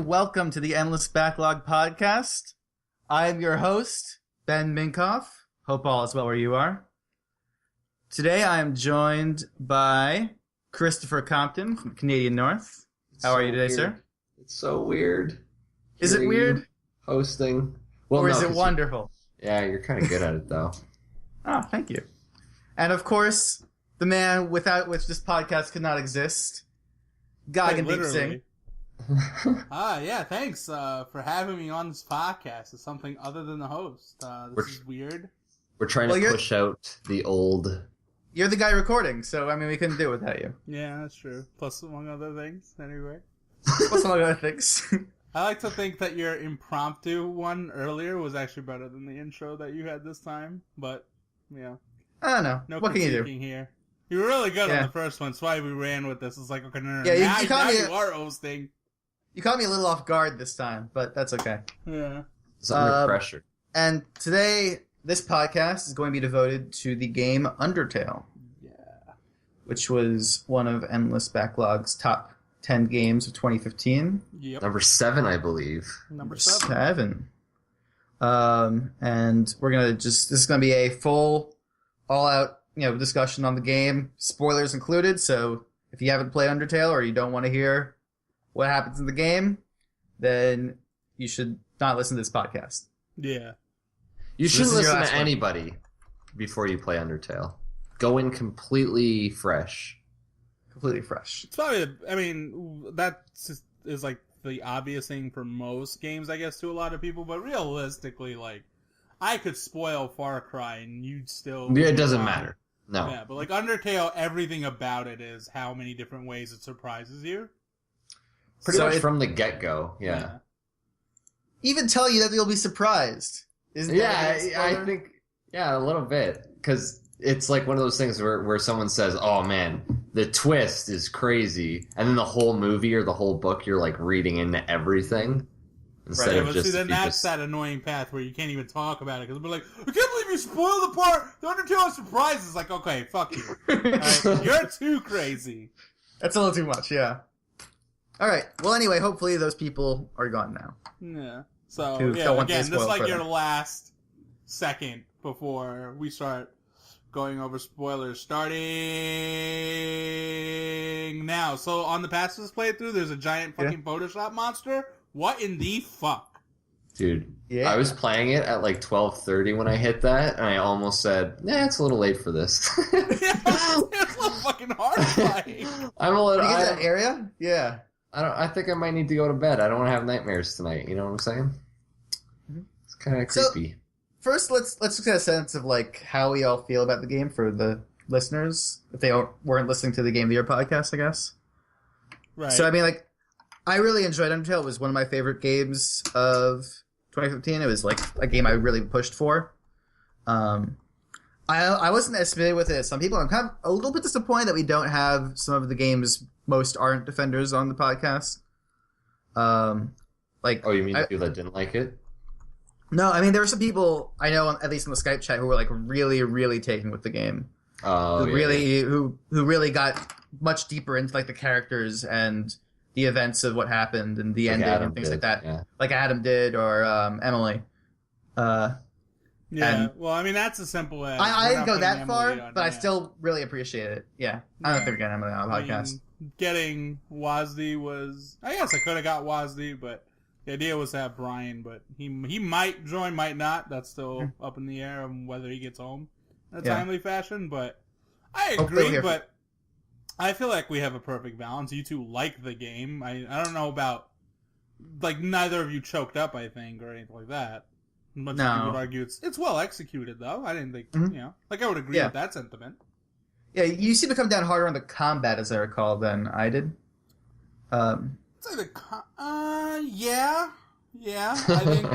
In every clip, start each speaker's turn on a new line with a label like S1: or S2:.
S1: welcome to the Endless Backlog podcast. I am your host, Ben Minkoff. Hope all is well where you are. Today I am joined by Christopher Compton from Canadian North. How are you today, sir?
S2: It's so weird.
S1: Is it weird?
S2: Hosting.
S1: Well, or is it wonderful?
S2: You're kind of good at it, though.
S1: Oh, thank you. And of course, the man without which this podcast could not exist, Gagandeep Singh.
S3: Yeah, thanks for having me on this podcast. It's something other than the host. This is weird.
S2: We're trying to push out the old...
S1: You're the guy recording, so, I mean, we couldn't do it without you.
S3: Yeah, that's true. Plus, among other things, anyway.
S1: Plus, among other things.
S3: I like to think that your impromptu one earlier was actually better than the intro that you had this time, but, yeah.
S1: I don't know.
S3: No
S1: what can you do?
S3: Here. You were really good on the first one, so why we ran with this. It's like, okay, no,
S1: yeah,
S3: you are hosting.
S1: You caught me a little off guard this time, but that's okay.
S3: Yeah.
S2: It's under pressure.
S1: And today, this podcast is going to be devoted to the game Undertale.
S3: Yeah. Which
S1: was one of Endless Backlog's top 10 games of 2015.
S3: Yep.
S2: Number 7, I believe.
S3: Number 7.
S1: And we're going to this is going to be a full, all-out, discussion on the game, spoilers included, so if you haven't played Undertale or you don't want to hear what happens in the game, then you should not listen to this podcast.
S3: Yeah.
S2: You shouldn't listen to anybody before you play Undertale. Go in completely fresh.
S1: Completely fresh.
S3: It's probably, that is like the obvious thing for most games, I guess, to a lot of people, but realistically, like, I could spoil Far Cry and you'd still...
S2: Yeah, it doesn't matter. No.
S3: Yeah, but like Undertale, everything about it is how many different ways it surprises you.
S2: Pretty much from the get-go, yeah.
S1: Even tell you that you'll be surprised. Isn't that
S2: I think, a little bit. Because it's like one of those things where someone says, oh man, the twist is crazy. And then the whole movie or the whole book, you're like reading into everything. Instead of just...
S3: then that's that annoying path where you can't even talk about it. Because we're like, I can't believe you spoiled the part. The Undertale surprise is like, okay, fuck you. Right? You're too crazy.
S1: That's a little too much, yeah. All right. Well, anyway, hopefully those people are gone now.
S3: Yeah. So, again, this is like your last second before we start going over spoilers. Starting now. So, on the Pacifist playthrough, there's a giant fucking Photoshop monster. What in the fuck?
S2: Dude, I was playing it at like 12:30 when I hit that, and I almost said, it's a little late for this.
S3: It's a little fucking horrifying.
S1: I'm a little... Did you get that area? Yeah.
S2: I think I might need to go to bed. I don't want to have nightmares tonight. You know what I'm saying? It's kind of creepy.
S1: So, first, let's get a sense of like how we all feel about the game for the listeners, if they weren't listening to the Game of the Year podcast, I guess.
S3: Right.
S1: So, I really enjoyed Undertale. It was one of my favorite games of 2015. It was like a game I really pushed for. I wasn't as familiar with it as some people. I'm kind of a little bit disappointed that we don't have some of the game's most ardent defenders on the podcast.
S2: You mean the people that didn't like it?
S1: No, there were some people I know, at least in the Skype chat, who were like really, really taken with the game. Who really got much deeper into like the characters and the events of what happened and the ending and things like that. Yeah. Like Adam did, or Emily.
S3: That's as simple as...
S1: I didn't go that far, but I still really appreciate it. Yeah. I don't think we're getting Emily on the podcast.
S3: Getting Wazdi was... I guess I could have got Wazdi, but the idea was to have Brian, but he might join, might not. That's still up in the air on whether he gets home in a timely fashion, but I agree, but I feel like we have a perfect balance. You two like the game. I don't know about... Like, neither of you choked up, I think, or anything like that. Much as you would argue it's well executed, though. I didn't think, I would agree with that sentiment.
S1: Yeah, you seem to come down harder on the combat, as I recall, than I did.
S3: Yeah. I think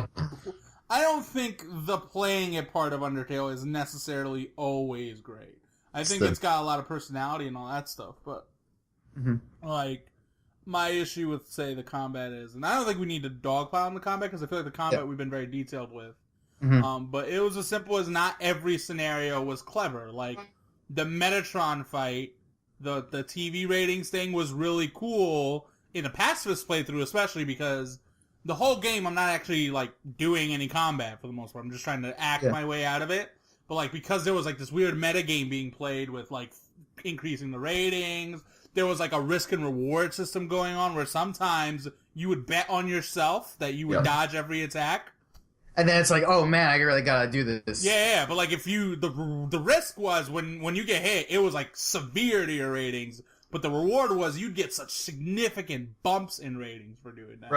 S3: I don't think the playing it part of Undertale is necessarily always great. I think it's got a lot of personality and all that stuff, but like my issue with, say, the combat is, and I don't think we need to dogpile on the combat because I feel like the combat we've been very detailed with. But it was as simple as not every scenario was clever. Like the Metatron fight, the TV ratings thing was really cool in a pacifist playthrough, especially because the whole game I'm not actually like doing any combat for the most part. I'm just trying to act my way out of it. But like because there was like this weird meta game being played with like increasing the ratings, there was like a risk and reward system going on where sometimes you would bet on yourself that you would dodge every attack.
S1: And then it's like, oh man, I really gotta do this.
S3: Yeah, but like if you, the risk was when you get hit, it was like severe to your ratings, but the reward was you'd get such significant bumps in ratings for doing that.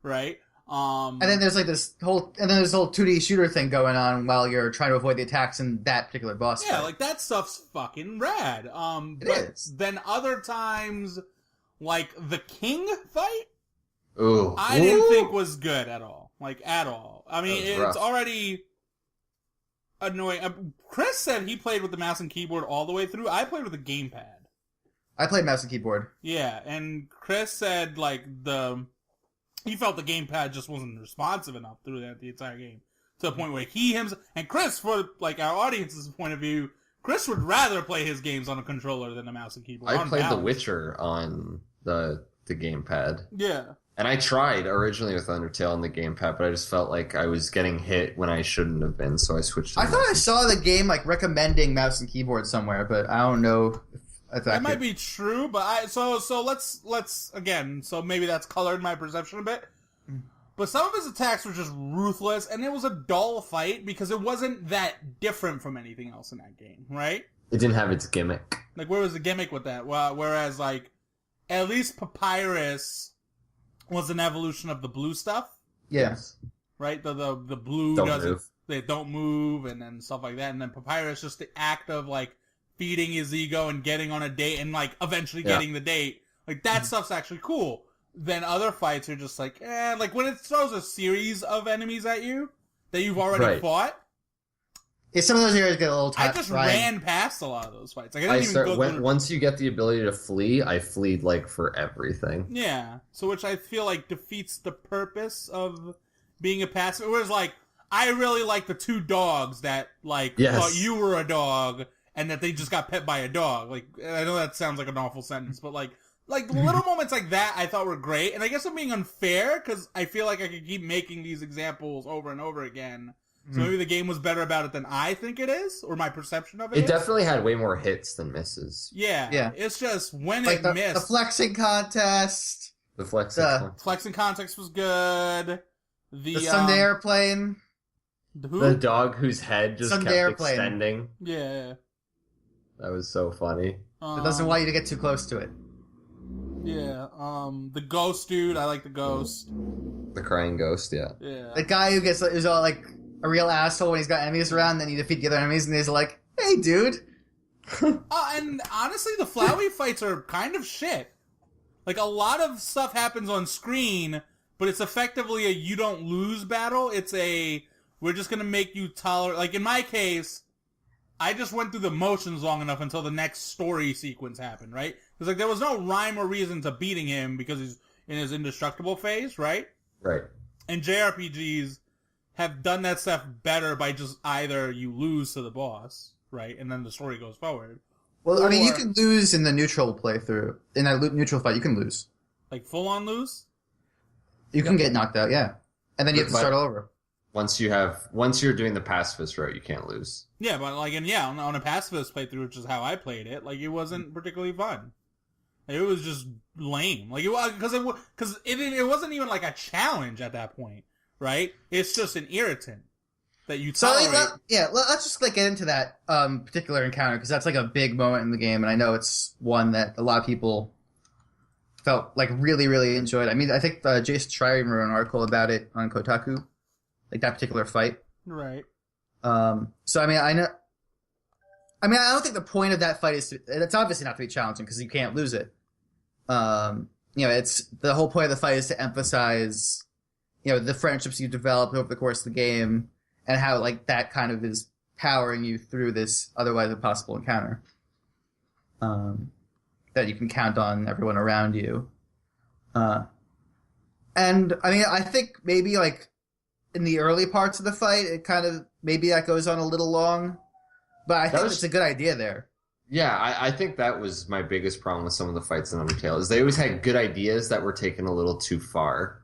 S3: Right? And
S1: then there's like this whole 2D shooter thing going on while you're trying to avoid the attacks in that particular boss fight.
S3: Like that stuff's fucking rad.
S1: It is.
S3: Then other times, like the King fight,
S2: Ooh.
S3: I didn't think was good at all. Like, at all. I mean, it's already annoying. Chris said he played with the mouse and keyboard all the way through. I played with a gamepad.
S1: I played mouse and keyboard.
S3: Yeah, and Chris said, like, he felt the gamepad just wasn't responsive enough through the entire game. To the point where he himself, and Chris, for, like, our audience's point of view, Chris would rather play his games on a controller than a mouse and keyboard.
S2: I played The Witcher on the gamepad.
S3: Yeah.
S2: And I tried originally with Undertale on the gamepad, but I just felt like I was getting hit when I shouldn't have been, so I switched to
S1: I thought I saw the game, like, recommending mouse and keyboard somewhere, but I don't know if
S3: that might be true, but so let's again, so maybe that's colored my perception a bit. But some of his attacks were just ruthless, and it was a dull fight because it wasn't that different from anything else in that game, right?
S2: It didn't have its gimmick.
S3: Like, where was the gimmick with that? Well, whereas, like, at least Papyrus was an evolution of the blue stuff.
S1: Yes.
S3: Right? The blue they don't move and then stuff like that. And then Papyrus, just the act of, like, feeding his ego and getting on a date and, like, eventually getting the date. Like, that stuff's actually cool. Then other fights are just like, like, when it throws a series of enemies at you that you've already fought.
S1: Yeah, some of those areas get a little
S3: I just ran past a lot of those fights. Like, I didn't even go through.
S2: Once you get the ability to flee, I fleed, like, for everything.
S3: Yeah. So, which I feel like defeats the purpose of being a passive. Whereas, like, I really like the two dogs that, like, thought you were a dog and that they just got pet by a dog. Like, I know that sounds like an awful sentence, but, like little moments like that I thought were great. And I guess I'm being unfair because I feel like I could keep making these examples over and over again. So maybe the game was better about it than I think it is, or my perception of it is.
S2: It definitely had way more hits than misses.
S3: Yeah. It's just when
S1: like
S3: it missed.
S1: The flexing contest.
S2: The
S3: flexing contest was good. The
S1: Sunday airplane.
S2: The dog whose head just kept extending.
S3: Yeah.
S2: That was so funny.
S1: It doesn't want you to get too close to it.
S3: Yeah. The ghost dude. I like the ghost.
S2: The crying ghost, yeah.
S1: The guy who is all like a real asshole when he's got enemies around, then you defeat the other enemies, and he's like, "Hey, dude."
S3: And honestly, the Flowey fights are kind of shit. Like, a lot of stuff happens on screen, but it's effectively a you don't lose battle. It's a, we're just gonna make you tolerate. Like, in my case, I just went through the motions long enough until the next story sequence happened, right? Because, like, there was no rhyme or reason to beating him because he's in his indestructible phase, right?
S2: Right.
S3: And JRPGs have done that stuff better by just either you lose to the boss, right, and then the story goes forward.
S1: Well, I mean, you can lose in the neutral playthrough. In that neutral fight, you can lose. Like,
S3: full-on lose?
S1: You can get knocked out, yeah. And then you have to start all over.
S2: Once you're doing the pacifist route, you can't lose.
S3: Yeah, but, like, on a pacifist playthrough, which is how I played it, like, it wasn't particularly fun. It was just lame. Like, because it wasn't even, like, a challenge at that point. Right? It's just an irritant that you tolerate.
S1: So, let's just like get into that particular encounter because that's like a big moment in the game, and I know it's one that a lot of people felt like really, really enjoyed. I mean, I think Jason Schreier wrote an article about it on Kotaku, like that particular fight.
S3: Right.
S1: So I mean, I don't think the point of that fight is it's obviously not to be challenging because you can't lose it. It's the whole point of the fight is to emphasize, the friendships you developed over the course of the game and how, like, that kind of is powering you through this otherwise impossible encounter. That you can count on everyone around you. And, I mean, I think maybe, like, in the early parts of the fight, it kind of, maybe that goes on a little long. But I think it's a good idea there.
S2: Yeah, I think that was my biggest problem with some of the fights in Undertale, is they always had good ideas that were taken a little too far.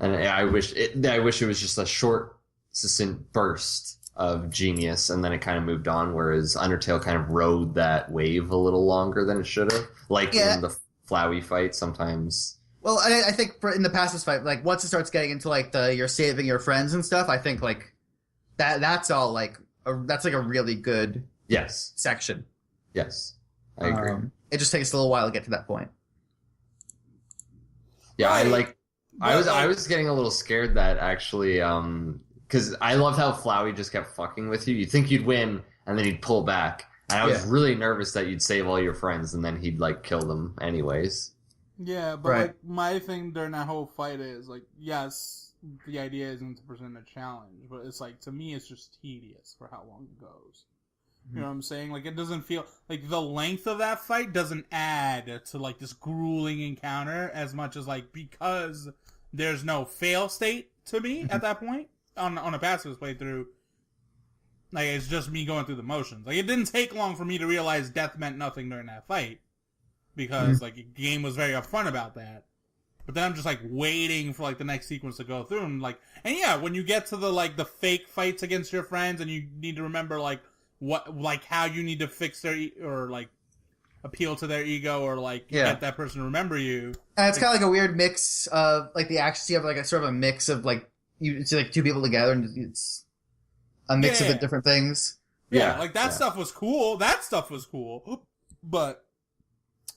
S2: And I wish it was just a short, succinct burst of genius, and then it kind of moved on. Whereas Undertale kind of rode that wave a little longer than it should have, like in the Flowey fight sometimes.
S1: Well, I think in the Passes fight, like once it starts getting into like you're saving your friends and stuff, I think like that's all like that's like a really good section.
S2: Yes, I agree.
S1: It just takes a little while to get to that point.
S2: Yeah, I was getting a little scared that actually, because I loved how Flowey just kept fucking with you. You'd think you'd win, and then he'd pull back. And I was really nervous that you'd save all your friends, and then he'd like kill them anyways.
S3: Yeah, but like my thing during that whole fight is like, yes, the idea isn't to present a challenge, but it's like to me, it's just tedious for how long it goes. You know what I'm saying? Like, it doesn't feel like the length of that fight doesn't add to like this grueling encounter as much as like because there's no fail state to me at that point on a passive playthrough. Like, it's just me going through the motions. Like, it didn't take long for me to realize death meant nothing during that fight because like the game was very upfront about that. But then I'm just like waiting for like the next sequence to go through and yeah, when you get to the fake fights against your friends and you need to remember how you need to fix their or like appeal to their ego or get that person to remember you.
S1: And it's kind of like a weird mix of like the actions. You have like a sort of a mix of like it's like two people together and it's a mix of the different things.
S3: Yeah, like that stuff was cool. That stuff was cool, but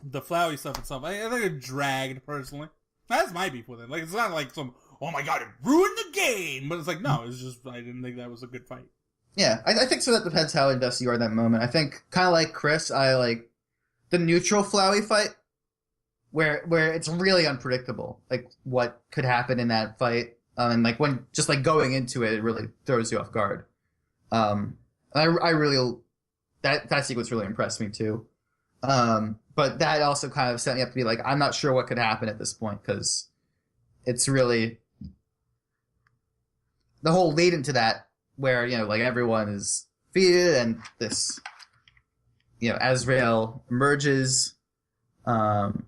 S3: the Flowey stuff itself, I think it dragged personally. That's my beef with it. Like it's not like some oh my god it ruined the game, but it's like no, it's just I didn't think that was a good fight.
S1: Yeah, I think so. That depends how invested you are in that moment. I think, kind of like Chris, I like the neutral Flowey fight, where it's really unpredictable, like what could happen in that fight, and like when just like going into it, it really throws you off guard. I really that sequence really impressed me too. But that also kind of set me up to be like, I'm not sure what could happen at this point because it's really the whole lead into that. Where, like, everyone is defeated and this, Azrael emerges. You're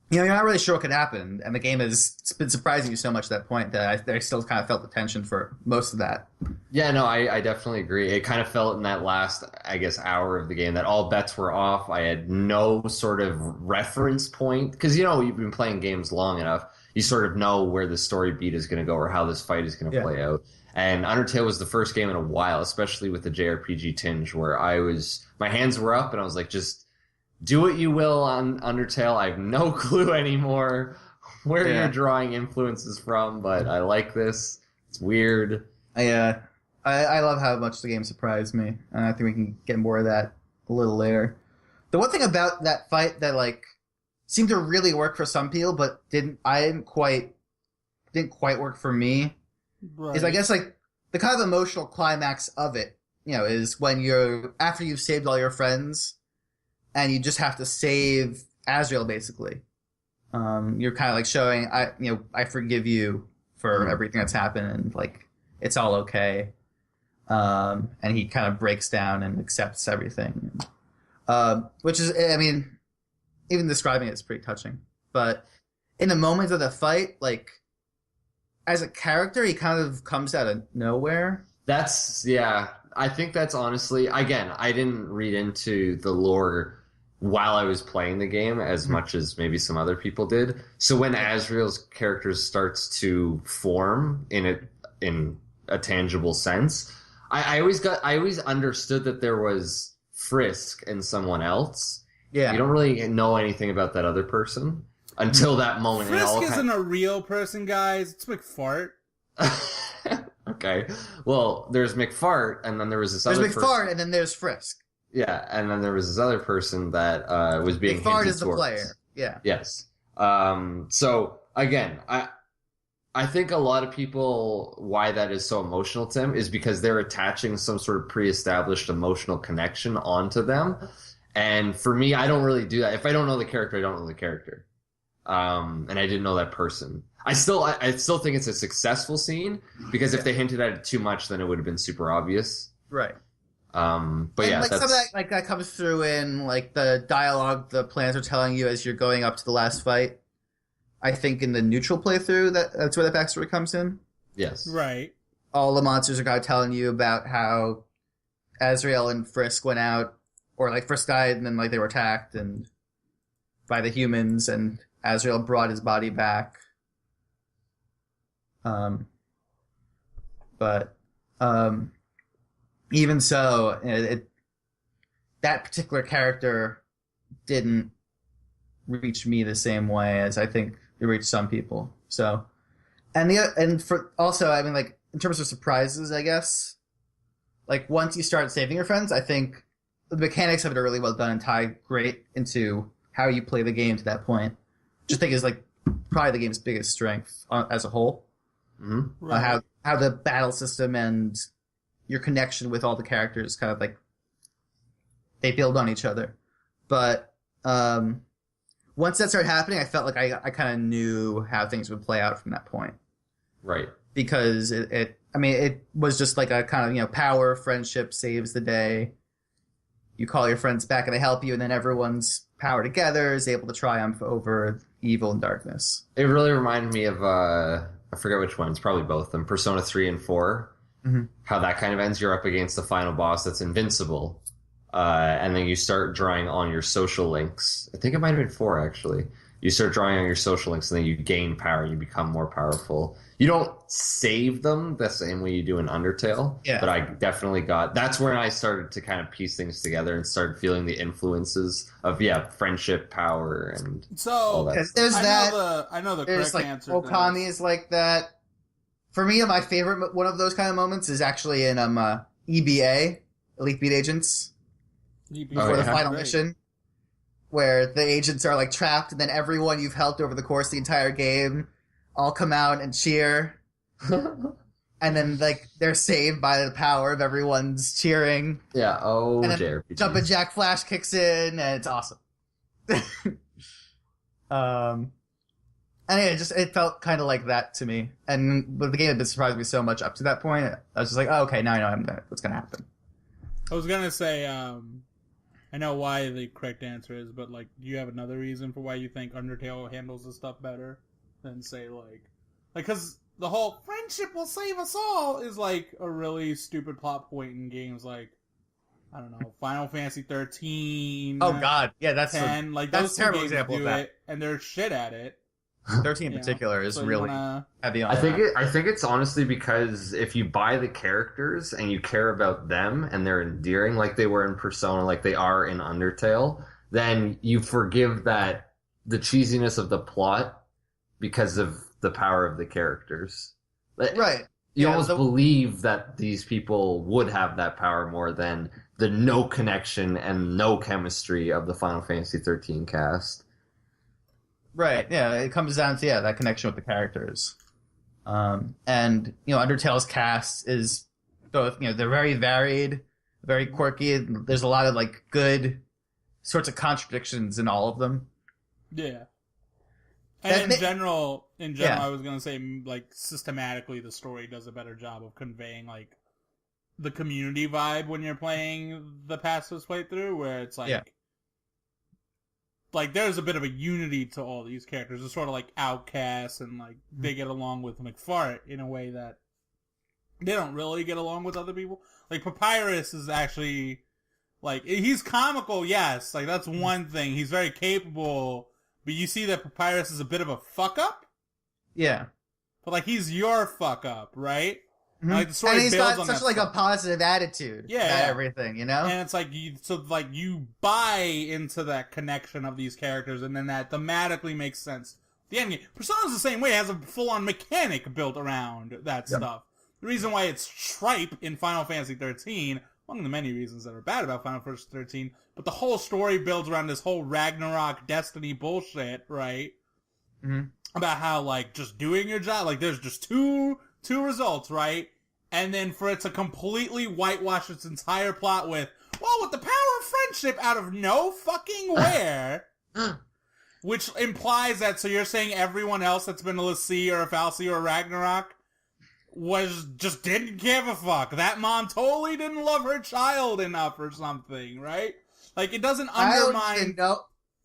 S1: not really sure what could happen. And the game has been surprising you so much at that point that I still kind of felt the tension for most of that.
S2: Yeah, no, I definitely agree. It kind of felt in that last, I guess, hour of the game that all bets were off. I had no sort of reference point. Because, you've been playing games long enough. You sort of know where the story beat is going to go or how this fight is going to play out. And Undertale was the first game in a while, especially with the JRPG tinge, where my hands were up and I was like, just do what you will on Undertale. I have no clue anymore where you're drawing influences from, but I like this. It's weird.
S1: I love how much the game surprised me, and I think we can get more of that a little later. The one thing about that fight that seemed to really work for some people, but didn't quite work for me. Right. Is I guess the kind of emotional climax of it, is when after you've saved all your friends, and you just have to save Azrael basically. You're kind of showing I forgive you for everything that's happened and it's all okay. And he kind of breaks down and accepts everything, which is even describing it is pretty touching. But in the moment of the fight, as a character, he kind of comes out of nowhere.
S2: I think that's honestly, again, I didn't read into the lore while I was playing the game as much as maybe some other people did. So when Azrael's character starts to form in a tangible sense, I always understood that there was Frisk and someone else. Yeah. You don't really know anything about that other person. Until that moment.
S3: Frisk isn't a real person, guys. It's McFart.
S2: Okay. Well, there's McFart, and then there was this other person.
S1: There's McFart, and then there's Frisk.
S2: Yeah, and then there was this other person that was being hinted towards. McFart is the player. Yeah. Yes. So, again, I think a lot of people, why that is so emotional to them is because they're attaching some sort of pre-established emotional connection onto them. And for me, I don't really do that. If I don't know the character, I don't know the character. And I didn't know that person. I still think it's a successful scene because if they hinted at it too much, then it would have been super obvious.
S1: Right.
S2: But
S1: and some of that that comes through in the dialogue the plans are telling you as you're going up to the last fight. I think in the neutral playthrough, that's where the backstory comes in.
S2: Yes.
S3: Right.
S1: All the monsters are kind of telling you about how Azrael and Frisk went out, or like Frisk died and then like they were attacked and by the humans, and Azrael brought his body back. But even so, that particular character didn't reach me the same way as I think it reached some people. So, and for also, I mean, like in terms of surprises, I guess, like once you start saving your friends, I think the mechanics of it are really well done and tie great into how you play the game to that point. Which I think is like probably the game's biggest strength as a whole.
S2: Mm-hmm.
S3: Right.
S1: How the battle system and your connection with all the characters kind of like they build on each other. But once that started happening, I felt like I kind of knew how things would play out from that point.
S2: Right.
S1: Because it was just like a kind of, you know, power, friendship saves the day. You call your friends back and they help you, and then everyone's power together is able to triumph over evil and darkness.
S2: It really reminded me of, I forget which one, it's probably both of them, Persona 3 and 4.
S1: Mm-hmm.
S2: How that kind of ends, you're up against the final boss that's invincible. And then you start drawing on your social links. I think it might have been 4, actually. You start drawing on your social links, and then you gain power, and you become more powerful. You don't save them the same way you do in Undertale,
S1: yeah.
S2: But I definitely that's when I started to kind of piece things together and started feeling the influences of, friendship, power, and all that.
S1: There's
S3: I know the
S1: there's
S3: correct
S1: like
S3: answer.
S1: Okami is like that. For me, my favorite one of those kind of moments is actually in EBA, Elite Beat Agents, before the final mission, where the agents are like trapped, and then everyone you've helped over the course of the entire game all come out and cheer, and then like they're saved by the power of everyone's cheering.
S2: Yeah. Oh,
S1: and then
S2: JRPG.
S1: Jumpin' Jack Flash kicks in, and it's awesome. And it felt kind of like that to me. But the game had been surprising me so much up to that point. I was just like, oh, okay, now I know what's gonna happen.
S3: I was gonna say, I know why the correct answer is, but like, do you have another reason for why you think Undertale handles this stuff better than say like, because the whole friendship will save us all is like a really stupid plot point in games like, I don't know, Final Fantasy 13.
S1: Oh God, yeah, that's
S3: 10. Like
S1: that's
S3: those
S1: a
S3: two
S1: terrible
S3: games
S1: example
S3: do
S1: of that.
S3: it, and they're shit at it.
S1: 13 in particular is
S3: So you
S1: really
S3: wanna-
S1: heavy on.
S2: I think it's honestly because if you buy the characters and you care about them and they're endearing like they were in Persona, like they are in Undertale, then you forgive the cheesiness of the plot because of the power of the characters.
S1: Right.
S2: You almost believe that these people would have that power more than the no connection and no chemistry of the Final Fantasy 13 cast.
S1: Right, yeah, it comes down to that connection with the characters. And Undertale's cast is both, they're very varied, very quirky. There's a lot of like good sorts of contradictions in all of them.
S3: Yeah. And in general,
S1: yeah.
S3: I was gonna say like systematically the story does a better job of conveying like the community vibe when you're playing the Passives playthrough, where it's like, like there's a bit of a unity to all these characters. It's sort of like outcasts, and like they get along with McFart in a way that they don't really get along with other people. Like Papyrus is actually like, he's comical, yes, like that's one thing. He's very capable, but you see that Papyrus is a bit of a fuck up.
S1: Yeah,
S3: but like he's your fuck up, right?
S1: Mm-hmm.
S3: Like the story
S1: and he's
S3: builds
S1: got
S3: on
S1: such
S3: that
S1: like
S3: stuff.
S1: a positive attitude. about everything,
S3: And it's like you buy into that connection of these characters, and then that thematically makes sense. The end game, Persona's the same way. It has a full-on mechanic built around that stuff. The reason why it's tripe in Final Fantasy 13, among the many reasons that are bad about Final Fantasy 13, but the whole story builds around this whole Ragnarok Destiny bullshit, right?
S1: Mm-hmm.
S3: About how like just doing your job, like there's just two results, right? And then for it to completely whitewash its entire plot with the power of friendship out of no fucking where, which implies that, so you're saying everyone else that's been a Lassie or a Falsi or a Ragnarok just didn't give a fuck. That mom totally didn't love her child enough or something, right? Like, it doesn't undermine...
S1: I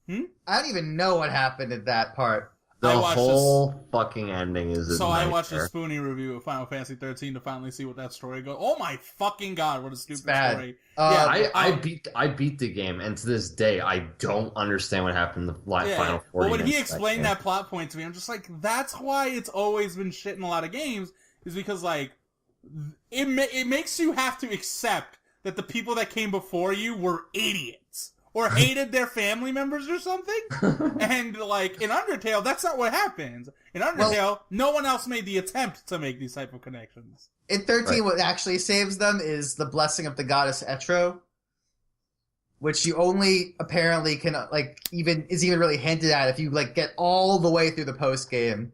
S1: don't even know what happened at that part.
S2: The whole fucking ending is a nightmare.
S3: I watched a Spoonie review of Final Fantasy 13 to finally see what that story goes. Oh my fucking god, what a stupid story!
S2: I beat the game, and to this day, I don't understand what happened in the final 40
S3: But when he
S2: minutes
S3: explained that plot point to me, I'm just like, that's why it's always been shit in a lot of games, is because, like, it makes you have to accept that the people that came before you were idiots. Or hated their family members or something. And, like, in Undertale, that's not what happens. In Undertale, no one else made the attempt to make these type of connections.
S1: In 13, what actually saves them is the blessing of the goddess Etro, which you only apparently can, like, is even really hinted at if you, like, get all the way through the post-game.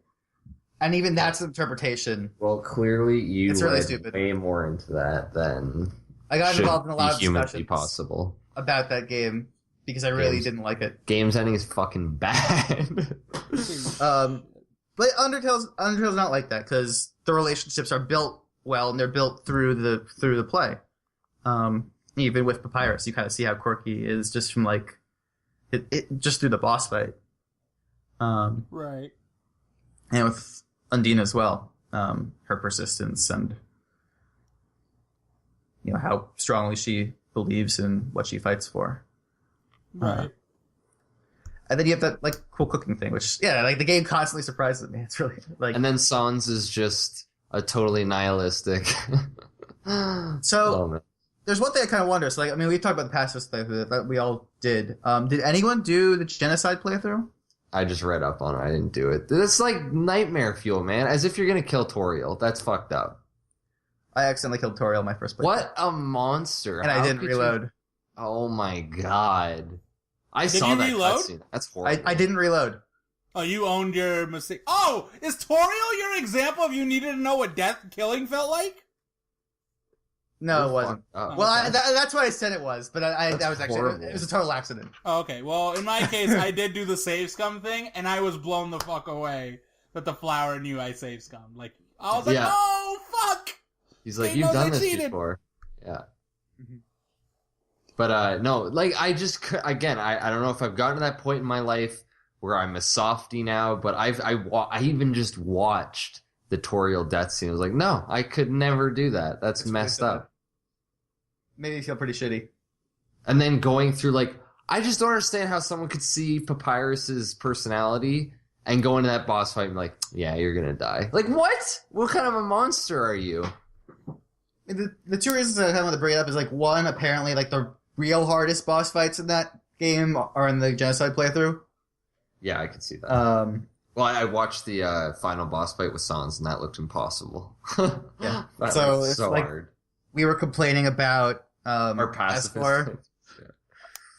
S1: And even that's an interpretation.
S2: Well, clearly you
S1: it's really
S2: read
S1: stupid.
S2: Way more into that than
S1: I got involved in a lot of discussions
S2: possible
S1: about that game because I really didn't like it.
S2: Game's ending is fucking bad.
S1: But Undertale's not like that because the relationships are built well and they're built through the play. Even with Papyrus, you kind of see how quirky is just from like it just through the boss fight.
S3: Right.
S1: And with Undine as well, her persistence and how strongly she believes in what she fights for.
S3: Right.
S1: And then you have that like cool cooking thing, which like the game constantly surprises me. It's really like.
S2: And then Sans is just a totally nihilistic.
S1: So there's one thing I kind of wonder. So like, I mean, we talked about the pacifist playthrough that we all did. Did anyone do the genocide playthrough?
S2: I just read up on it. I didn't do it. That's like nightmare fuel, man. As if you're gonna kill Toriel. That's fucked up.
S1: I accidentally killed Toriel my first playthrough.
S2: What a monster!
S1: And I didn't reload.
S2: Oh my god! I saw that cutscene. That's horrible.
S1: I didn't reload.
S3: Oh, you owned your mistake. Oh, is Toriel your example of you needed to know what killing felt like?
S1: No, it wasn't.
S2: Oh,
S1: well,
S2: okay.
S1: That's what I said it was, but that was actually
S2: horrible.
S1: it was a total accident.
S3: Oh, okay, well, in my case, I did do the save scum thing, and I was blown the fuck away that the flower knew I save scum. Like, I was like, oh, fuck!
S2: He's like, you've done this before. Yeah. Mm-hmm. But, no, like, I just, again, I don't know if I've gotten to that point in my life where I'm a softie now, but I even just watched the Toriel death scene. I was like, no, I could never do that. That's messed up.
S1: Made me feel pretty shitty.
S2: And then going through, like, I just don't understand how someone could see Papyrus's personality and go into that boss fight and be like, yeah, you're gonna die. Like, what? What kind of a monster are you?
S1: The two reasons I kind of want to bring it up is, like, one, apparently, like, the real hardest boss fights in that game are in the genocide playthrough.
S2: Yeah, I could see that. Well, I watched the final boss fight with Sans, and that looked impossible.
S1: Yeah.
S2: That
S1: so
S2: was
S1: it's
S2: so
S1: like,
S2: hard.
S1: We were complaining about
S2: Or pacifist.
S1: Asgore.
S2: Yeah.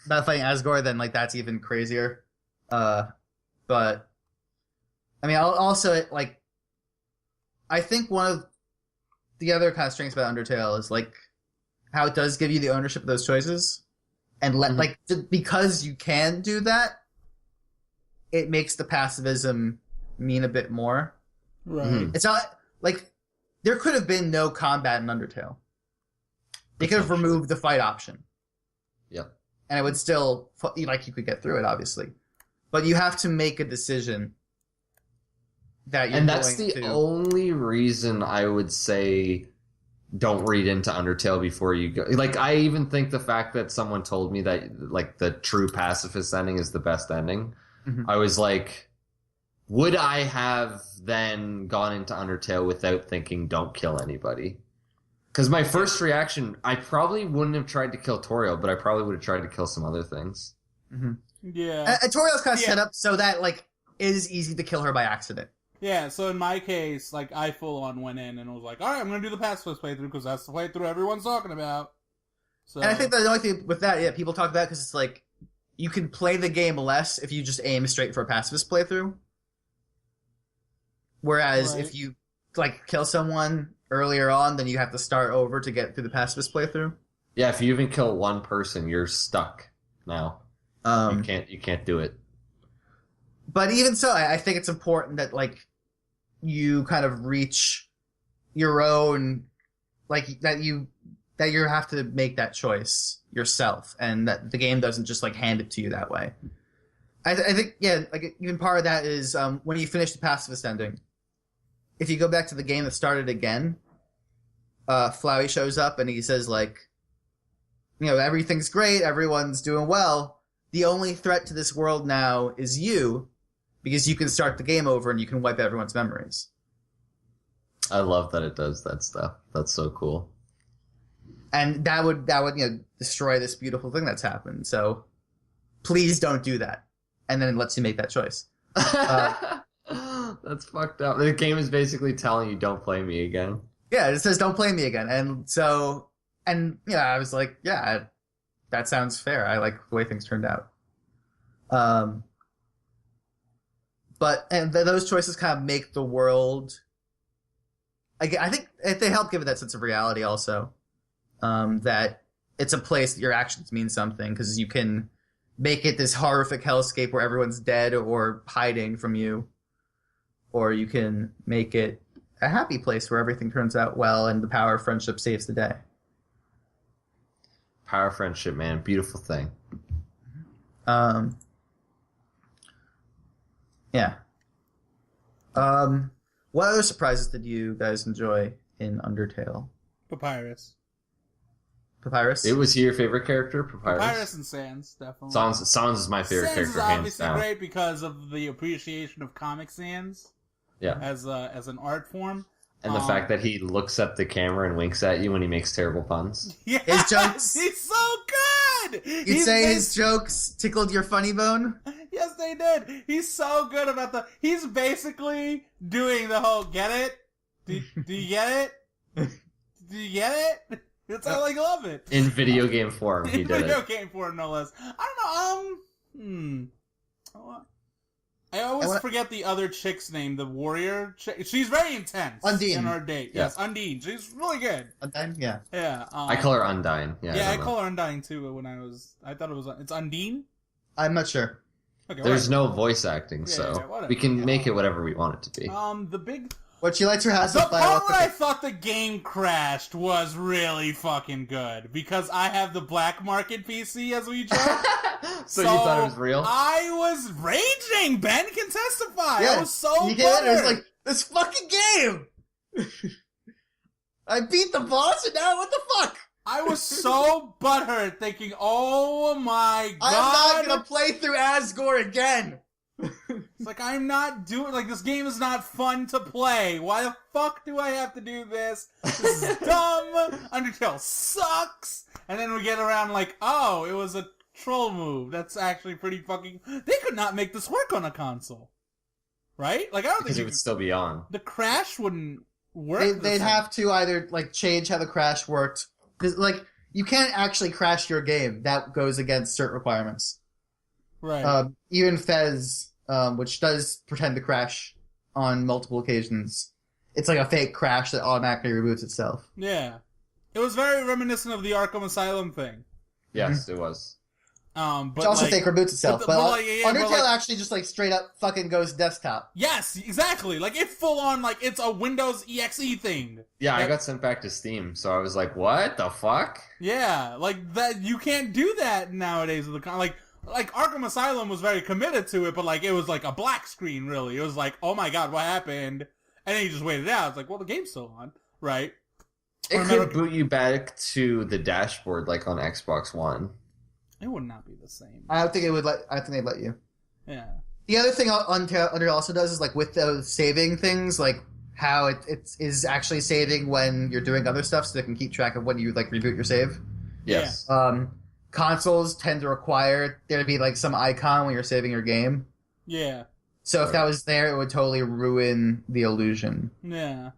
S1: About fighting Asgore, then, like, that's even crazier. But, I mean, also, like, I think one of the other kind of strengths about Undertale is, like, how it does give you the ownership of those choices. And, like, because you can do that, it makes the pacifism mean a bit more.
S3: Right.
S2: Mm-hmm.
S1: It's not, like, there could have been no combat in Undertale. They could have removed the fight option.
S2: Yep.
S1: And it would still, like, you could get through it, obviously. But you have to make a decision that you're
S2: And that's the
S1: to...
S2: only reason I would say don't read into Undertale before you go. Like, I even think the fact that someone told me that, like, the true pacifist ending is the best ending, I was like, would I have then gone into Undertale without thinking don't kill anybody? Because my first reaction, I probably wouldn't have tried to kill Toriel, but I probably would have tried to kill some other things.
S1: Mm-hmm.
S3: Yeah.
S1: And Toriel's kind of set up so that, like, it is easy to kill her by accident.
S3: Yeah, so in my case, like, I full on went in and was like, alright, I'm gonna do the pacifist playthrough because that's the playthrough everyone's talking about. So...
S1: And I think that the only thing with that, people talk about because it's like, you can play the game less if you just aim straight for a pacifist playthrough. Whereas if you, like, kill someone earlier on, then you have to start over to get through the pacifist playthrough.
S2: Yeah, if you even kill one person, you're stuck now. You can't do it.
S1: But even so, I think it's important that, like, you kind of reach your own, like, that you have to make that choice yourself, and that the game doesn't just, like, hand it to you that way. I think, yeah, like even part of that is when you finish the pacifist ending. If you go back to the game that started again, Flowey shows up and he says like, everything's great, everyone's doing well. The only threat to this world now is you, because you can start the game over and you can wipe everyone's memories.
S2: I love that it does that stuff. That's so cool.
S1: And that would destroy this beautiful thing that's happened. So please don't do that. And then it lets you make that choice.
S2: That's fucked up. The game is basically telling you don't play me again.
S1: Yeah, it says don't play me again. And so, I was like, yeah, that sounds fair. I like the way things turned out. But those choices kind of make the world. I think they help give it that sense of reality also. That it's a place that your actions mean something, because you can make it this horrific hellscape where everyone's dead or hiding from you, or you can make it a happy place where everything turns out well and the power of friendship saves the day.
S2: Power of friendship, man. Beautiful thing.
S1: Yeah. What other surprises did you guys enjoy in Undertale?
S3: Papyrus.
S1: Papyrus?
S2: It was your favorite character, Papyrus?
S3: Papyrus and Sans, definitely.
S2: Sans is my favorite
S3: Sans
S2: character,
S3: is
S2: hands
S3: obviously
S2: down.
S3: great because of the appreciation of Comic Sans.
S2: Yeah.
S3: As an art form.
S2: And the fact that he looks at the camera and winks at you when he makes terrible puns.
S3: Yes,
S1: his jokes.
S3: He's so good!
S1: You'd say his jokes tickled your funny bone?
S3: Yes, they did. He's so good about he's basically doing the whole, get it? Do you get it? Do you get it? It's I love it.
S2: In video game form, he did it.
S3: In video game form, no less. I don't know, I always forget the other chick's name, the warrior chick. She's very intense.
S1: Undine.
S3: In our date.
S2: Yeah.
S3: Yes, Undine. She's really good.
S1: Undine? Yeah.
S3: Yeah.
S2: I call her Undyne. Yeah,
S3: I call her Undyne too I thought it was, it's Undine?
S1: I'm not sure.
S3: Okay,
S2: There's no voice acting, so we can make it whatever we want it to be.
S3: The big...
S1: What she likes her house
S3: The
S1: on fire.
S3: part where I thought the game crashed was really fucking good, because I have the black market PC, as we joke.
S2: So you thought it was real?
S3: I was raging! Ben can testify!
S1: Yeah,
S3: I was so
S1: you get it? It was
S3: buttered.
S1: like, this fucking game! I beat the boss and now what the fuck?
S3: I was so butthurt thinking, oh my god!
S1: I'm not gonna play through Asgore again!
S3: It's like, I'm not doing... Like, this game is not fun to play. Why the fuck do I have to do this? This is dumb. Undertale sucks. And then we get around like, oh, it was a troll move. That's actually pretty fucking... They could not make this work on a console. Right? Like, I don't
S2: Because
S3: think...
S2: it would still be on.
S3: The crash wouldn't work.
S1: They'd have to either, like, change how the crash worked. 'Cause, like, you can't actually crash your game. That goes against certain requirements.
S3: Right.
S1: Even Fez... which does pretend to crash on multiple occasions. It's like a fake crash that automatically reboots itself.
S3: Yeah. It was very reminiscent of the Arkham Asylum thing.
S2: Yes, it was.
S3: But
S1: Which also
S3: like,
S1: fake reboots itself. But Undertale
S3: like,
S1: actually just like straight up fucking goes desktop.
S3: yes, exactly. Like, it full on, like, it's a Windows EXE thing.
S2: Yeah, I got sent back to Steam, so I was like, what the fuck?
S3: Yeah, like, that, you can't do that nowadays with the like Arkham Asylum was very committed to it, but like it was like a black screen really. It was like, oh my god, what happened? And then you just waited out. It's like, well, the game's still on, right?
S2: It could boot you back to the dashboard like on Xbox One.
S3: It would not be the same.
S1: I don't think it would I think they'd let you.
S3: Yeah.
S1: The other thing Undertale also does is like with those saving things, like how it is actually saving when you're doing other stuff, so they can keep track of when you like reboot your save.
S2: Yes.
S1: Consoles tend to require there to be like some icon when you're saving your game.
S3: Yeah.
S1: So if that was there, it would totally ruin the illusion.
S3: Yeah.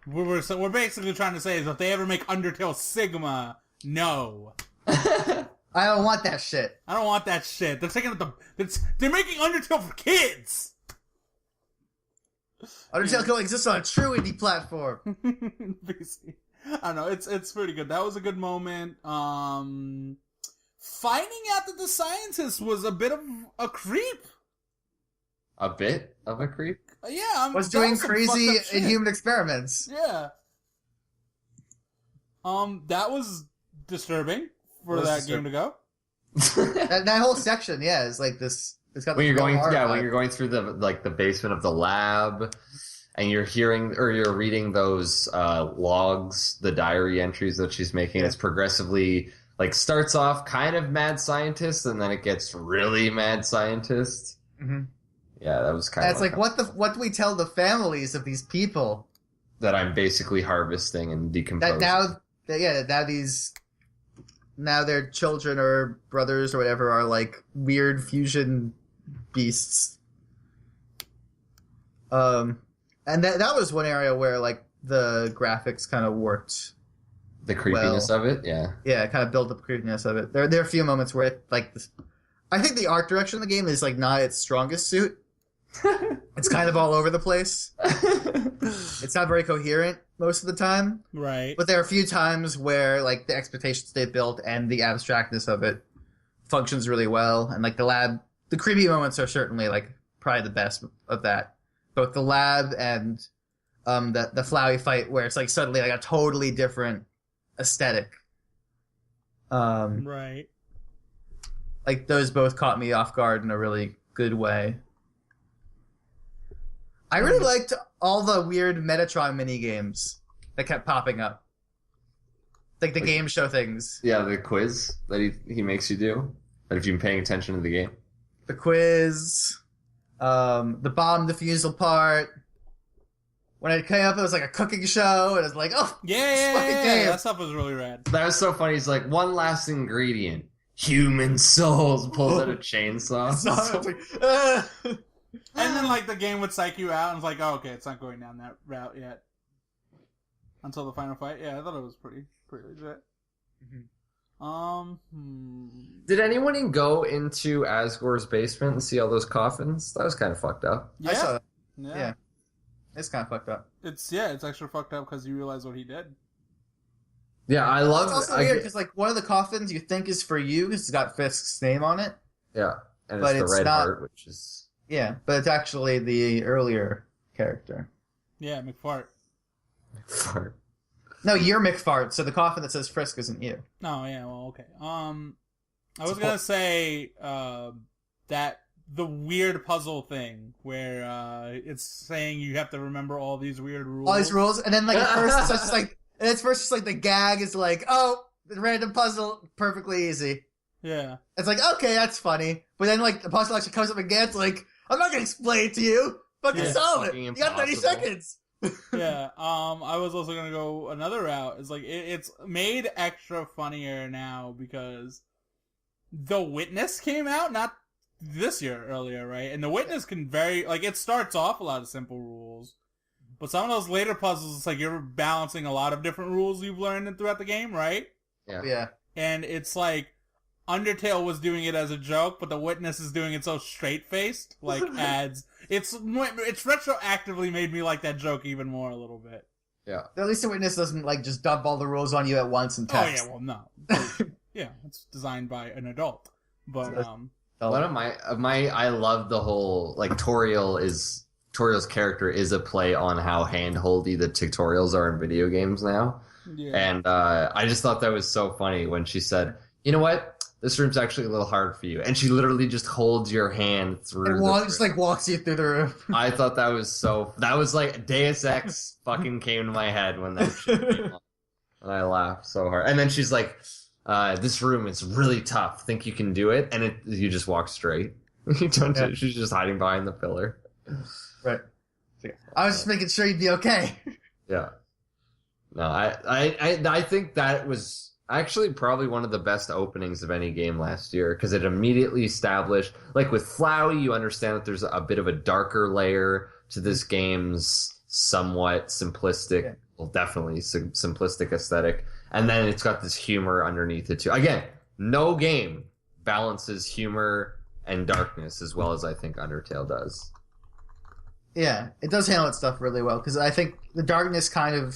S3: We're basically trying to say is if they ever make Undertale Sigma, no.
S1: I don't want that shit.
S3: I don't want that shit. They're taking they're making Undertale for kids.
S1: Undertale can exist on a true indie platform.
S3: PC. I don't know, it's pretty good. That was a good moment. Finding out that the scientist was a bit of a creep.
S2: A bit of a creep?
S3: Yeah,
S1: was doing crazy
S3: fucked up shit.
S1: inhuman experiments.
S3: Yeah. That was disturbing for that game to go.
S1: that whole section, is like this. It's got
S2: when you're going,
S1: vibe.
S2: when you're going through the basement of the lab, and you're hearing or you're reading those logs, the diary entries that she's making. It's progressively like starts off kind of mad scientist, and then it gets really mad scientist.
S1: Mm-hmm.
S2: Yeah, that was kind of.
S1: It's like what do we tell the families of these people
S2: that I'm basically harvesting and decomposing?
S1: Now their children or brothers or whatever are like weird fusion beasts. And that was one area where like the graphics kind of worked.
S2: The creepiness of it, yeah.
S1: Yeah, it kind of built up the creepiness of it. There are a few moments where it, like I think the art direction of the game is like not its strongest suit. It's kind of all over the place. It's not very coherent most of the time.
S3: Right.
S1: But there are a few times where like the expectations they built and the abstractness of it functions really well. And like the creepy moments are certainly like probably the best of that. Both the lab and the Flowey fight where it's like suddenly like a totally different aesthetic.
S3: Right.
S1: Like those both caught me off guard in a really good way. I really liked all the weird Metatron mini games that kept popping up, like the game show things.
S2: Yeah, the quiz that he makes you do. That if you've been paying attention to the game,
S1: the quiz, the bomb defusal part. When it came up, it was like a cooking show, and it was like, oh,
S3: yeah, that stuff was really rad.
S2: That was so funny. He's like, one last ingredient: human souls. Pulls out a chainsaw.
S3: And then, like, the game would psych you out, and it's like, oh, okay, it's not going down that route yet. Until the final fight. Yeah, I thought it was pretty legit.
S2: Mm-hmm. Did anyone go into Asgore's basement and see all those coffins? That was kind of fucked up.
S1: Yeah. I saw that. Yeah. It's kind of fucked up.
S3: It's extra fucked up because you realize what he did.
S2: Yeah, I love it.
S1: It's also weird because, like, one of the coffins you think is for you because it's got Fisk's name on it.
S2: Yeah, and it's the red heart, which is...
S1: Yeah, but it's actually the earlier character.
S3: Yeah, McFart.
S2: McFart.
S1: No, you're McFart, so the coffin that says Frisk isn't you.
S3: Oh, yeah, well, okay. I was gonna say, that the weird puzzle thing, where, it's saying you have to remember all these weird rules.
S1: All these rules, and then, like, at first it's just like, the gag is like, oh, the random puzzle, perfectly easy.
S3: Yeah.
S1: It's like, okay, that's funny. But then, like, the puzzle actually comes up again, it's like, I'm not gonna explain it to you. Fucking solve it. You got 30 seconds.
S3: Yeah. I was also gonna go another route. It's like it's made extra funnier now because The Witness came out not this year, earlier, right? And The Witness can it starts off a lot of simple rules, but some of those later puzzles, it's like you're balancing a lot of different rules you've learned throughout the game, right?
S1: Yeah.
S3: And it's like Undertale was doing it as a joke, but The Witness is doing it so straight-faced, like ads. It's retroactively made me like that joke even more a little bit.
S2: Yeah.
S1: At least The Witness doesn't, like, just dump all the rules on you at once in text.
S3: Oh, yeah, well, no. Yeah, it's designed by an adult. But,
S2: one of I love the whole, like, Toriel's character is a play on how hand-holdy the tutorials are in video games now.
S3: Yeah.
S2: And I just thought that was so funny when she said, you know what? This room's actually a little hard for you. And she literally just holds your hand through
S1: just like walks you through the room.
S2: I thought that was like Deus Ex fucking came to my head when that shit came on. And I laughed so hard. And then she's like, this room is really tough. Think you can do it? And you just walk straight. You don't she's just hiding behind the pillar.
S1: Right. I was just making sure you'd be okay.
S2: Yeah. No, I think that was actually probably one of the best openings of any game last year because it immediately established, like with Flowey, you understand that there's a bit of a darker layer to this game's somewhat simplistic, well, definitely simplistic aesthetic. And then it's got this humor underneath it too. Again, no game balances humor and darkness as well as I think Undertale does.
S1: Yeah, it does handle its stuff really well because I think the darkness kind of...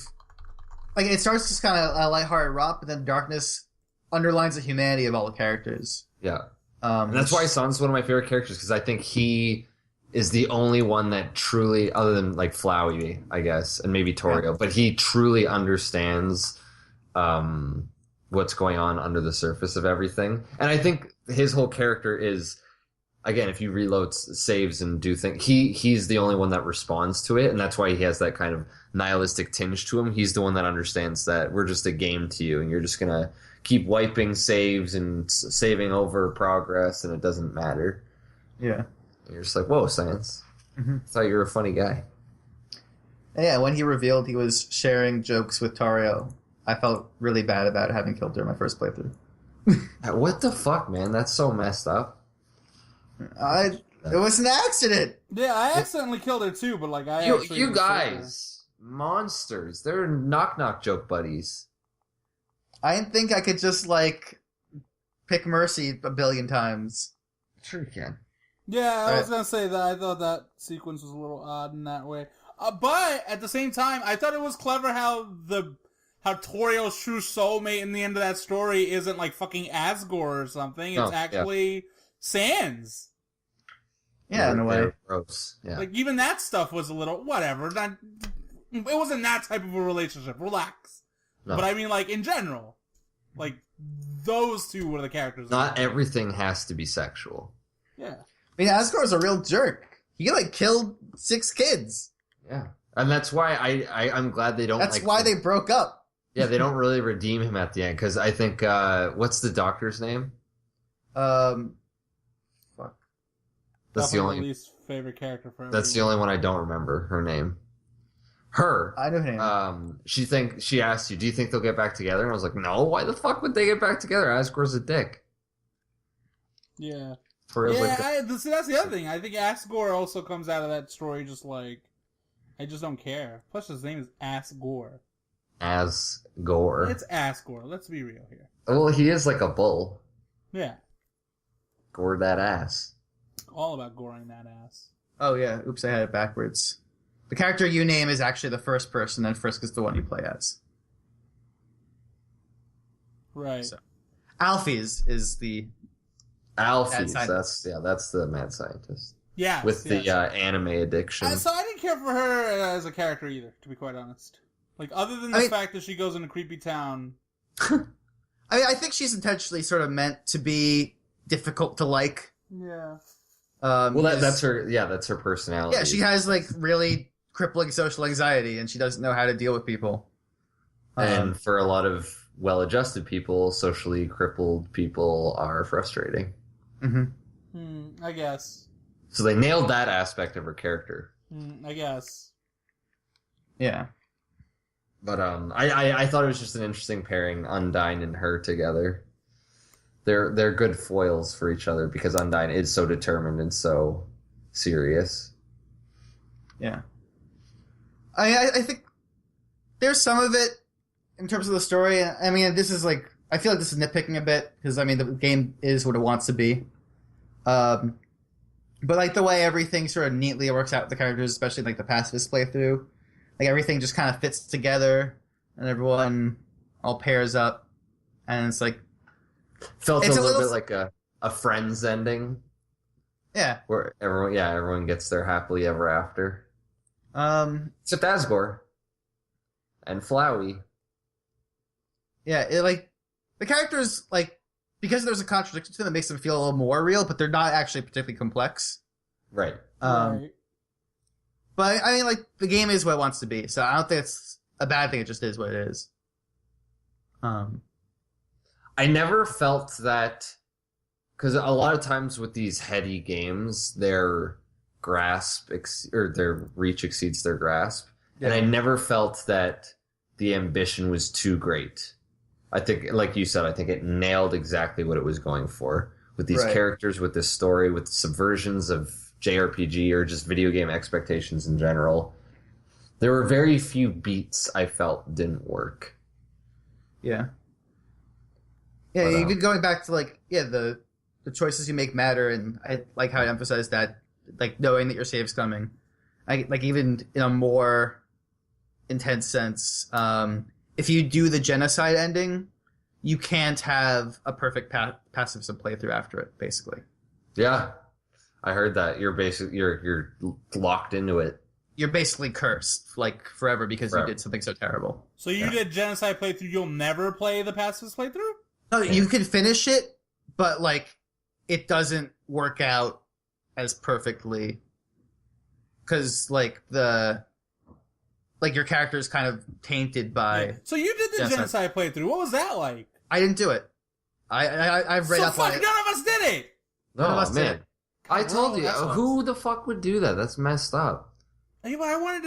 S1: Like, it starts as kind of a lighthearted romp, but then darkness underlines the humanity of all the characters.
S2: Yeah. And that's why Son's one of my favorite characters, because I think he is the only one that truly, other than, like, Flowey, I guess, and maybe Torio, but he truly understands what's going on under the surface of everything. And I think his whole character is, again, if you reload saves and do things, he's the only one that responds to it, and that's why he has that kind of nihilistic tinge to him. He's the one that understands that we're just a game to you, and you're just gonna keep wiping saves and saving over progress, and it doesn't matter.
S1: Yeah.
S2: And you're just like, whoa, Science.
S1: Mm-hmm.
S2: I thought you were a funny guy.
S1: Yeah, when he revealed he was sharing jokes with Tario, I felt really bad about having killed her in my first playthrough.
S2: What the fuck, man? That's so messed up.
S1: It was an accident.
S3: Yeah, I accidentally killed her too, but like
S2: You guys, monsters. They're knock-knock joke buddies.
S1: I didn't think I could just, like, pick Mercy a billion times.
S2: Sure you can.
S3: Yeah, I was gonna say that. I thought that sequence was a little odd in that way. But at the same time, I thought it was clever how Torio's true soulmate in the end of that story isn't like fucking Asgore or something. It's actually Sans.
S1: Yeah, in a way.
S2: Gross. Yeah.
S3: Like, even that stuff was a little whatever. It wasn't that type of a relationship. Relax. No. But I mean, like, in general, like, those two were the characters.
S2: Not everything has to be sexual.
S3: Yeah.
S1: I mean, Asgore's a real jerk. He, like, killed 6 kids.
S2: Yeah. And that's why I'm glad they don't.
S1: That's why they broke up.
S2: Yeah, they don't really redeem him at the end, because I think, what's the doctor's name?
S1: Fuck.
S2: That's the only
S3: least favorite character for everyone.
S2: That's the only one I don't remember her name. Her.
S1: I know her name.
S2: She asked you, do you think they'll get back together? And I was like, no, why the fuck would they get back together? Asgore's a dick.
S3: Yeah.
S2: That's
S3: that's the other thing. I think Asgore also comes out of that story just like, I just don't care. Plus, his name is Asgore.
S2: Asgore.
S3: It's Asgore. Let's be real here.
S2: Well, he is like a bull.
S3: Yeah.
S2: Gore that ass.
S3: All about goring that ass.
S1: Oh, yeah. Oops, I had it backwards. The character you name is actually the first person, and Frisk is the one you play as.
S3: Right.
S1: So, Alphys is the...
S2: Alphys, that's the mad scientist.
S3: Yeah.
S2: With the anime addiction.
S3: So I didn't care for her as a character either, to be quite honest. Like, other than the fact that she goes in a creepy town.
S1: I think she's intentionally sort of meant to be difficult to like.
S3: Yeah.
S2: That's her personality.
S1: Yeah, she has, like, really crippling social anxiety, and she doesn't know how to deal with people.
S2: And for a lot of well-adjusted people, socially crippled people are frustrating.
S3: I guess.
S2: So they nailed that aspect of her character.
S3: I guess.
S1: Yeah.
S2: But I thought it was just an interesting pairing, Undyne and her together. They're good foils for each other because Undyne is so determined and so serious.
S1: Yeah. I think there's some of it in terms of the story. I mean, this is like, I feel like this is nitpicking a bit because, I mean, the game is what it wants to be. But, like, the way everything sort of neatly works out with the characters, especially, like, the pacifist playthrough, like, everything just kind of fits together and everyone all pairs up. And it's like...
S2: Felt a little bit like a Friends ending.
S1: Yeah.
S2: Where everyone gets their happily ever after. Except Asgore. And Flowey.
S1: Yeah, the characters, like, because there's a contradiction to them, it makes them feel a little more real, but they're not actually particularly complex.
S2: Right.
S3: Right.
S1: But, I mean, like, the game is what it wants to be, so I don't think it's a bad thing, it just is what it is.
S2: I never felt that, because a lot of times with these heady games, their their reach exceeds their grasp, and I never felt that the ambition was too great. I think, like you said, I think it nailed exactly what it was going for with these characters, with this story, with subversions of JRPG or just video game expectations in general. There were very few beats I felt didn't work.
S1: Yeah. Yeah, even going back to, like, the choices you make matter, and I like how I emphasized that, like, knowing that your save's coming. Like, even in a more intense sense, if you do the genocide ending, you can't have a perfect pacifist playthrough after it, basically.
S2: Yeah, I heard that. You're locked into it.
S1: You're basically cursed, like, forever because you did something so terrible.
S3: So you did genocide playthrough, you'll never play the pacifist playthrough?
S1: No, you can finish it, but, like, it doesn't work out as perfectly because like your character is kind of tainted by.
S3: Yeah. So you did the genocide playthrough. What was that like?
S1: I didn't do it. I've read up on it.
S3: None of us did it.
S1: None of us did it.
S2: I told you. Who the fuck would do that? That's messed up.
S3: Hey, but I wanted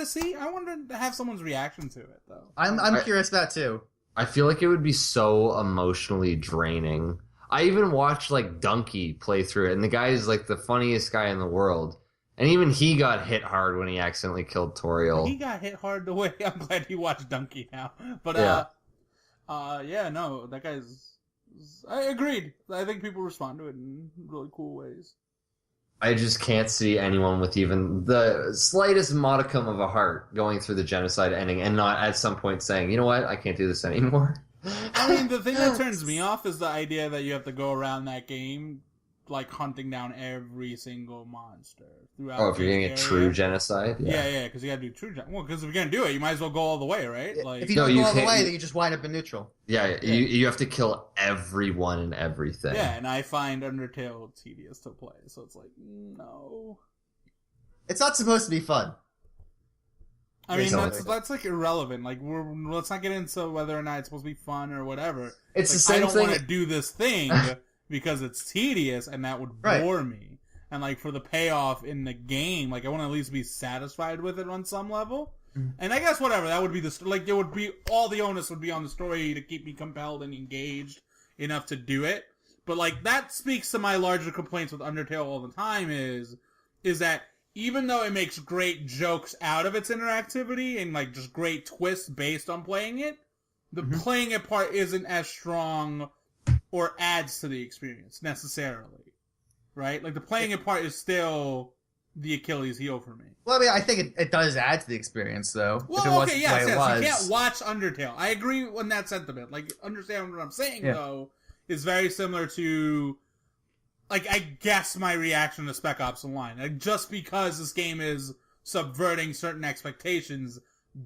S3: to have someone's reaction to it, though.
S1: I'm curious about that, too.
S2: I feel like it would be so emotionally draining. I even watched, like, Donkey play through it, and the guy is, like, the funniest guy in the world. And even he got hit hard when he accidentally killed Toriel.
S3: He got hit hard the way. I'm glad you watched Donkey now. But, no, that guy's... I agreed. I think people respond to it in really cool ways.
S2: I just can't see anyone with even the slightest modicum of a heart going through the genocide ending and not at some point saying, you know what, I can't do this anymore.
S3: I mean, the thing that turns me off is the idea that you have to go around that game, like, hunting down every single monster throughout.
S2: Oh, if you're getting a true genocide?
S3: Yeah, because you gotta do true genocide. Well, because if you're gonna do it, you might as well go all the way, right?
S1: Like, if you don't go all the way, then you just wind up in neutral.
S2: Yeah, you have to kill everyone and everything.
S3: Yeah, and I find Undertale tedious to play, so it's like, no.
S1: It's not supposed to be fun.
S3: I mean, that's like irrelevant. Like, let's not get into whether or not it's supposed to be fun or whatever.
S2: It's
S3: like,
S2: the same
S3: thing. I don't want to do this thing because it's tedious and that would bore me. And like for the payoff in the game, like I want to at least be satisfied with it on some level. And I guess whatever, that would be it would be all the onus would be on the story to keep me compelled and engaged enough to do it. But like that speaks to my larger complaints with Undertale all the time is that even though it makes great jokes out of its interactivity and like just great twists based on playing it, the playing it part isn't as strong or adds to the experience necessarily, right? Like the playing it part is still the Achilles heel for me.
S1: Well, I mean, I think it does add to the experience, though.
S3: Well, okay, yes. You can't watch Undertale. I agree on that sentiment. Like, understand what I'm saying, though, is very similar to, like, I guess my reaction to Spec Ops Online. Like, just because this game is subverting certain expectations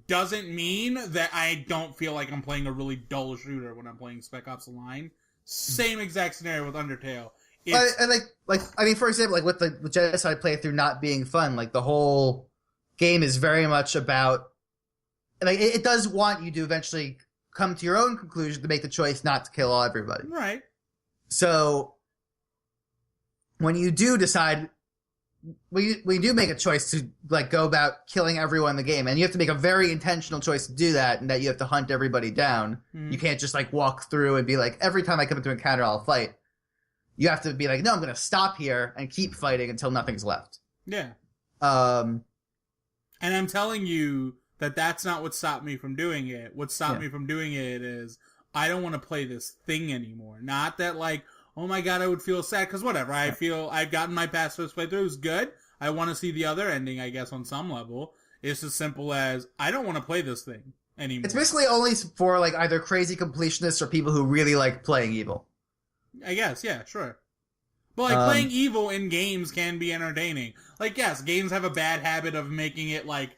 S3: doesn't mean that I don't feel like I'm playing a really dull shooter when I'm playing Spec Ops Online. Same exact scenario with Undertale.
S1: And I mean, for example, like with the genocide playthrough not being fun, like the whole game is very much about, like it does want you to eventually come to your own conclusion to make the choice not to kill everybody.
S3: Right.
S1: So when you do decide, when you do make a choice to like go about killing everyone in the game, and you have to make a very intentional choice to do that, and that you have to hunt everybody down. You can't just like walk through and be like, every time I come into an encounter, I'll fight. You have to be like, no, I'm going to stop here and keep fighting until nothing's left.
S3: Yeah. And I'm telling you that that's not what stopped me from doing it. What stopped me from doing it is I don't want to play this thing anymore. Not that like, oh my god, I would feel sad, because whatever. I feel I've gotten my past first playthrough. It was good. I want to see the other ending, I guess, on some level. It's as simple as I don't want to play this thing anymore.
S1: It's basically only for like either crazy completionists or people who really like playing evil. I
S3: guess, yeah, sure. But like playing evil in games can be entertaining. Like, yes, games have a bad habit of making it like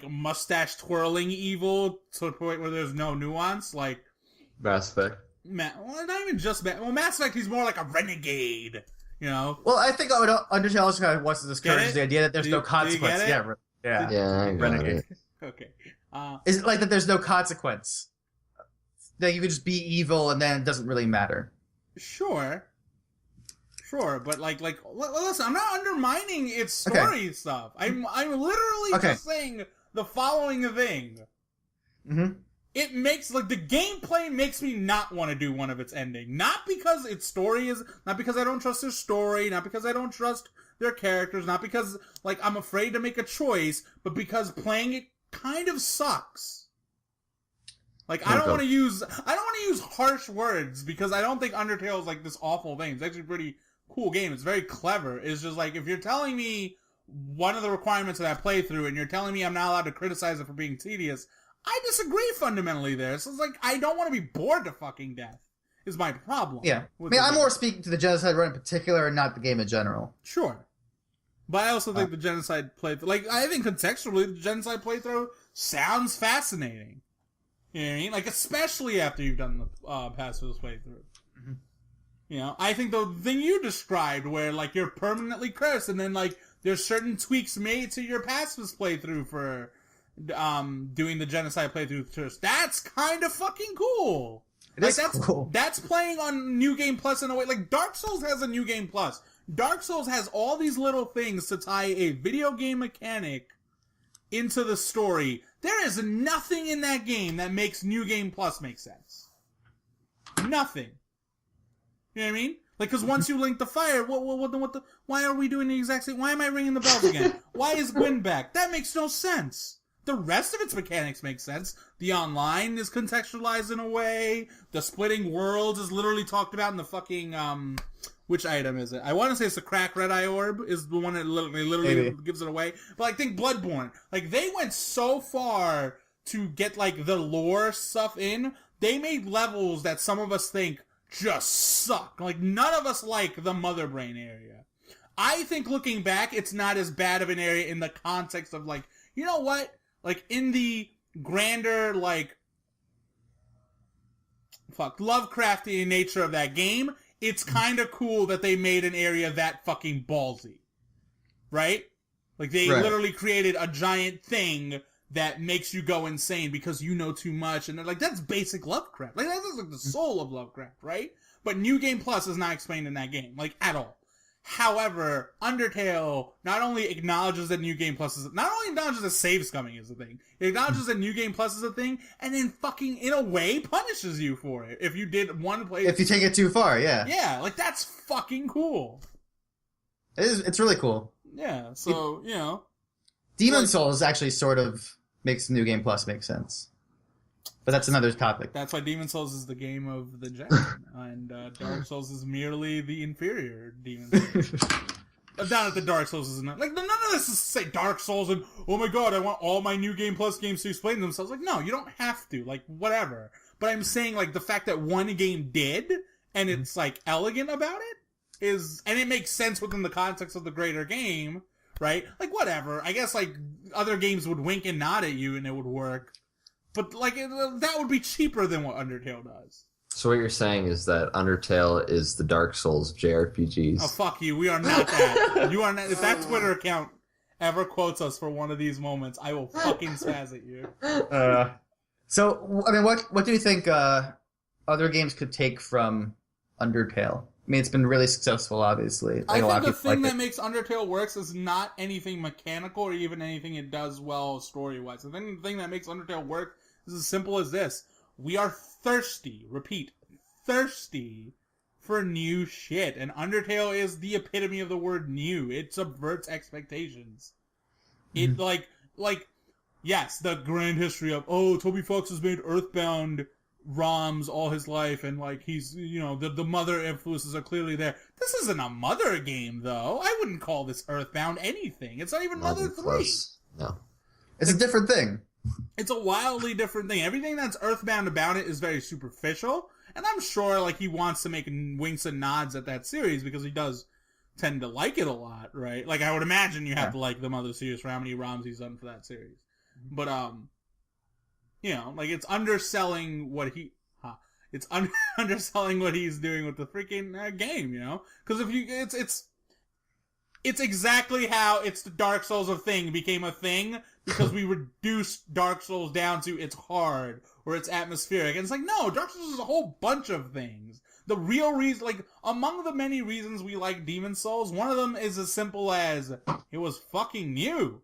S3: mustache twirling evil to the point where there's no nuance. Like
S2: Mass Effect.
S3: Well, not even just Mass Effect. He's more like a renegade, you know.
S1: Well, I think Undertale also kind of wants to discourage the idea that there's no consequence.
S2: Yeah,
S1: renegade.
S3: Okay.
S1: Is it like that? There's no consequence. That you could just be evil and then it doesn't really matter.
S3: Sure, but like, listen, I'm not undermining its story stuff. I'm literally just saying the following thing. It makes, like, the gameplay makes me not want to do one of its ending. Not because its story is, not because I don't trust their story, not because I don't trust their characters, not because, like, I'm afraid to make a choice, but because playing it kind of sucks. Like, I don't want to use harsh words, because I don't think Undertale is, like, this awful thing. It's actually a pretty cool game. It's very clever. It's just, like, if you're telling me one of the requirements of that playthrough, and you're telling me I'm not allowed to criticize it for being tedious, I disagree fundamentally there. So it's like, I don't want to be bored to fucking death, is my problem.
S1: Yeah. I mean, I'm more speaking to the genocide run in particular and not the game in general.
S3: Sure. But I also think the genocide playthrough, like, I think contextually, the genocide playthrough sounds fascinating. You know what I mean? Like, especially after you've done the past this playthrough. You know, I think the thing you described where, like, you're permanently cursed and then, like, there's certain tweaks made to your pacifist playthrough for, doing the genocide playthrough, that's kind of fucking cool.
S1: That's cool.
S3: That's playing on New Game Plus in a way, like, Dark Souls has a New Game Plus. Dark Souls has all these little things to tie a video game mechanic into the story. There is nothing in that game that makes New Game Plus make sense. Nothing. You know what I mean? Like, because once you link the fire, why are we doing the exact same? Why am I ringing the bells again? Why is Gwyn back? That makes no sense. The rest of its mechanics make sense. The online is contextualized in a way. The splitting worlds is literally talked about in the fucking, which item is it? I want to say it's the crack red eye orb is the one that literally gives it away. But I think Bloodborne, like, they went so far to get, like, the lore stuff in. They made levels that some of us think just suck. Like, none of us like the Mother Brain area. I think looking back, it's not as bad of an area in the context of, like, you know what? Like, in the grander, like, Lovecraftian nature of that game, it's kind of cool that they made an area that fucking ballsy. Right? Like, they literally created a giant thing that makes you go insane because you know too much. And they're like, that's basic Lovecraft. Like, that's like the soul of Lovecraft, right? But New Game Plus is not explained in that game. Like, at all. However, Undertale not only acknowledges that New Game Plus is, not only acknowledges that save scumming is a thing, it acknowledges that New Game Plus is a thing, and then fucking, in a way, punishes you for it. If you did one play.
S1: If you take it too far, yeah.
S3: Yeah, like, that's fucking cool.
S1: It's really cool.
S3: Yeah, so, you know.
S1: Demon Souls actually sort of makes New Game Plus make sense. But that's another topic.
S3: That's why Demon Souls is the game of the gen, and Dark Souls is merely the inferior Demon Souls. Down at the Dark Souls is not like none of this is to say Dark Souls and oh my god I want all my New Game Plus games to explain themselves. Like no, you don't have to. Like whatever. But I'm saying like the fact that one game did and it's like elegant about it is, and it makes sense within the context of the greater game, right? Like whatever. I guess like other games would wink and nod at you and it would work. But, like, that would be cheaper than what Undertale does.
S2: So what you're saying is that Undertale is the Dark Souls of JRPGs.
S3: Oh, fuck you. We are not that. You are not. If that Twitter account ever quotes us for one of these moments, I will fucking spaz at you.
S1: So, I mean, what do you think other games could take from Undertale? I mean, it's been really successful, obviously.
S3: I think the thing that makes Undertale works is not anything mechanical or even anything it does well story-wise. The thing that makes Undertale work is as simple as this. We are thirsty, repeat, thirsty for new shit. And Undertale is the epitome of the word new. It subverts expectations. It, yes, the grand history of, Toby Fox has made Earthbound ROMs all his life, and like he's, you know, the Mother influences are clearly there. This isn't a Mother game, though. I wouldn't call this Earthbound anything. It's not even Mother 3.
S2: Close. No.
S1: It's a different thing.
S3: It's a wildly different thing. Everything that's Earthbound about it is very superficial, and I'm sure like he wants to make winks and nods at that series because he does tend to like it a lot, right? Like I would imagine you have to like the Mother series for how many ROMs he's done for that series. But you know, like it's underselling what underselling what he's doing with the freaking game, you know? Because if you, it's exactly how it's the Dark Souls of thing became a thing because we reduced Dark Souls down to it's hard or it's atmospheric. And it's like, no, Dark Souls is a whole bunch of things. The real reason, like, among the many reasons we like Demon Souls, one of them is as simple as it was fucking new.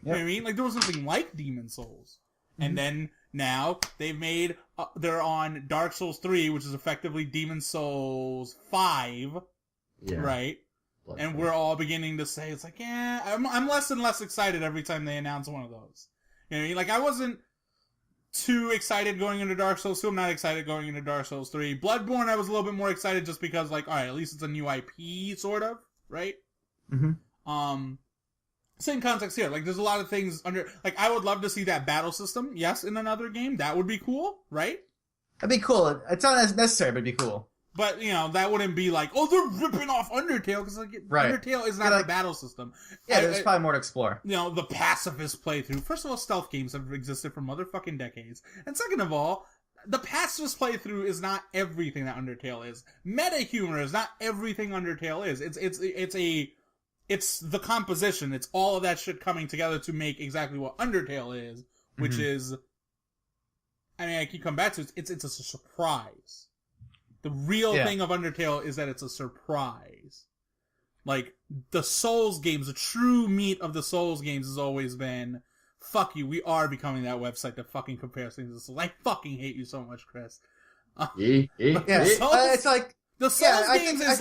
S3: You know what I mean? Like, there was nothing like Demon Souls. And then now they've made, they're on Dark Souls 3, which is effectively Demon Souls 5, right? And we're all beginning to say, it's like, yeah, I'm less and less excited every time they announce one of those. You know what I mean? Like, I wasn't too excited going into Dark Souls 2. I'm not excited going into Dark Souls 3. Bloodborne, I was a little bit more excited just because, like, alright, at least it's a new IP, sort of, right? Same context here. Like, there's a lot of things under... Like, I would love to see that battle system, yes, in another game. That would be cool, right?
S1: That'd be cool. It's not as necessary, but it'd be cool.
S3: But, you know, that wouldn't be like, oh, they're ripping off Undertale, because like, Undertale is not the battle system.
S1: Yeah, there's probably more to explore.
S3: You know, the pacifist playthrough. First of all, stealth games have existed for motherfucking decades. And second of all, the pacifist playthrough is not everything that Undertale is. Meta humor is not everything Undertale is. It's the composition. It's all of that shit coming together to make exactly what Undertale is, which is, I mean, I keep coming back to it. It's a surprise. The real thing of Undertale is that it's a surprise. Like, the Souls games, the true meat of the Souls games has always been, fuck you, we are becoming that website that fucking compares things to Souls. I fucking hate you so much, Chris.
S1: It's like...
S3: The Souls games is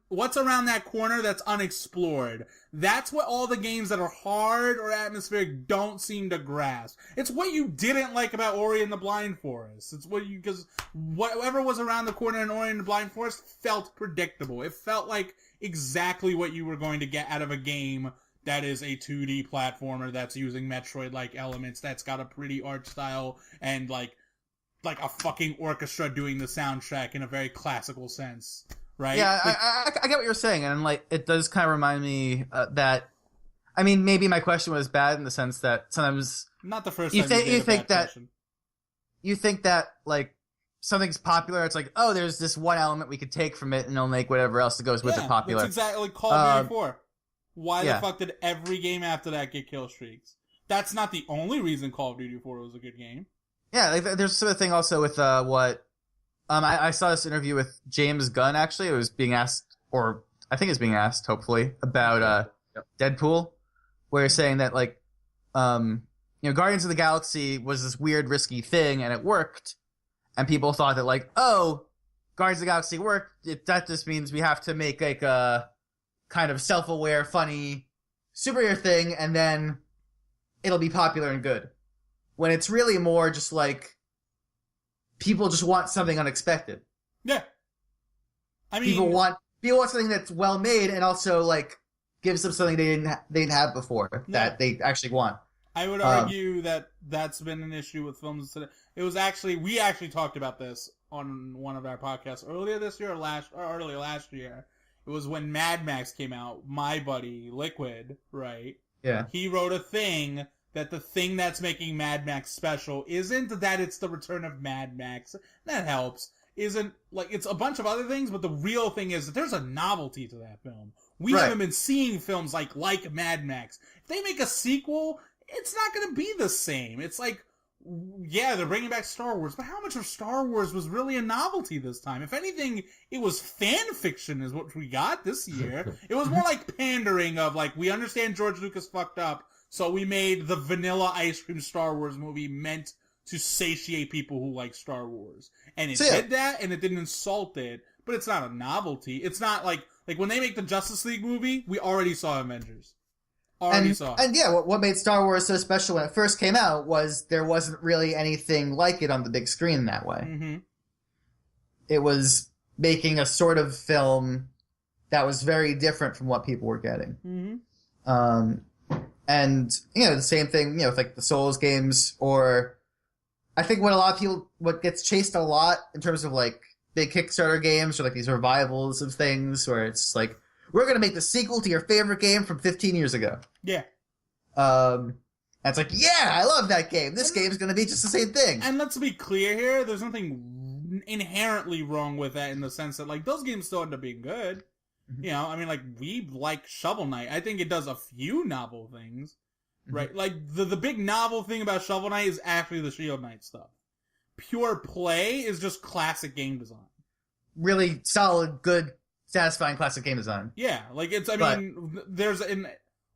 S3: what's around that corner that's unexplored. That's what all the games that are hard or atmospheric don't seem to grasp. It's what you didn't like about Ori and the Blind Forest. It's because whatever was around the corner in Ori and the Blind Forest felt predictable. It felt like exactly what you were going to get out of a game that is a 2D platformer that's using Metroid-like elements, that's got a pretty art style, and like a fucking orchestra doing the soundtrack in a very classical sense, right?
S1: Yeah, I get what you're saying, and like it does kind of remind me that. I mean, maybe my question was bad in the sense that sometimes
S3: not the first
S1: you
S3: time
S1: think you think that like something's popular. It's like, oh, there's this one element we could take from it, and it'll make whatever else that goes with it popular.
S3: That's exactly like Call of Duty 4. Why the fuck did every game after that get kill streaks? That's not the only reason Call of Duty 4 was a good game.
S1: Yeah, like, there's sort of thing also with I saw this interview with James Gunn, actually. It was being asked, or I think it's being asked, hopefully, about Deadpool, where he's saying that, like, Guardians of the Galaxy was this weird, risky thing, and it worked, and people thought that, like, oh, Guardians of the Galaxy worked, that just means we have to make, like, a kind of self-aware, funny superhero thing, and then it'll be popular and good. When it's really more just like people just want something unexpected.
S3: Yeah, I mean,
S1: people want something that's well made and also like gives them something they didn't have before that they actually want.
S3: I would argue that that's been an issue with films today. It was we actually talked about this on one of our podcasts earlier this year or earlier last year. It was when Mad Max came out. My buddy Liquid, right?
S1: Yeah,
S3: he wrote a thing. That the thing that's making Mad Max special isn't that it's the return of Mad Max. That helps. Isn't, like, it's a bunch of other things, but the real thing is that there's a novelty to that film. We haven't been seeing films like Mad Max. If they make a sequel, it's not going to be the same. It's like, yeah, they're bringing back Star Wars, but how much of Star Wars was really a novelty this time? If anything, it was fan fiction is what we got this year. It was more like pandering of, like, we understand George Lucas fucked up, so we made the vanilla ice cream Star Wars movie meant to satiate people who like Star Wars. And it did that, and it didn't insult it, but it's not a novelty. It's not like when they make the Justice League movie, we already saw Avengers. And yeah,
S1: what made Star Wars so special when it first came out was there wasn't really anything like it on the big screen that way.
S3: Mm-hmm.
S1: It was making a sort of film that was very different from what people were getting.
S3: Mm-hmm.
S1: And, the same thing, with like the Souls games, or I think what gets chased a lot in terms of like big Kickstarter games or like these revivals of things where it's like, we're going to make the sequel to your favorite game from 15 years ago.
S3: Yeah.
S1: And it's like, yeah, I love that game. This game's going to be just the same thing.
S3: And let's be clear here, there's nothing inherently wrong with that in the sense that like those games still end up being good. I mean, like, we like Shovel Knight. I think it does a few novel things, right? Like, the big novel thing about Shovel Knight is actually the Shield Knight stuff. Pure play is just classic game design.
S1: Really solid, good, satisfying classic game design.
S3: Yeah, like,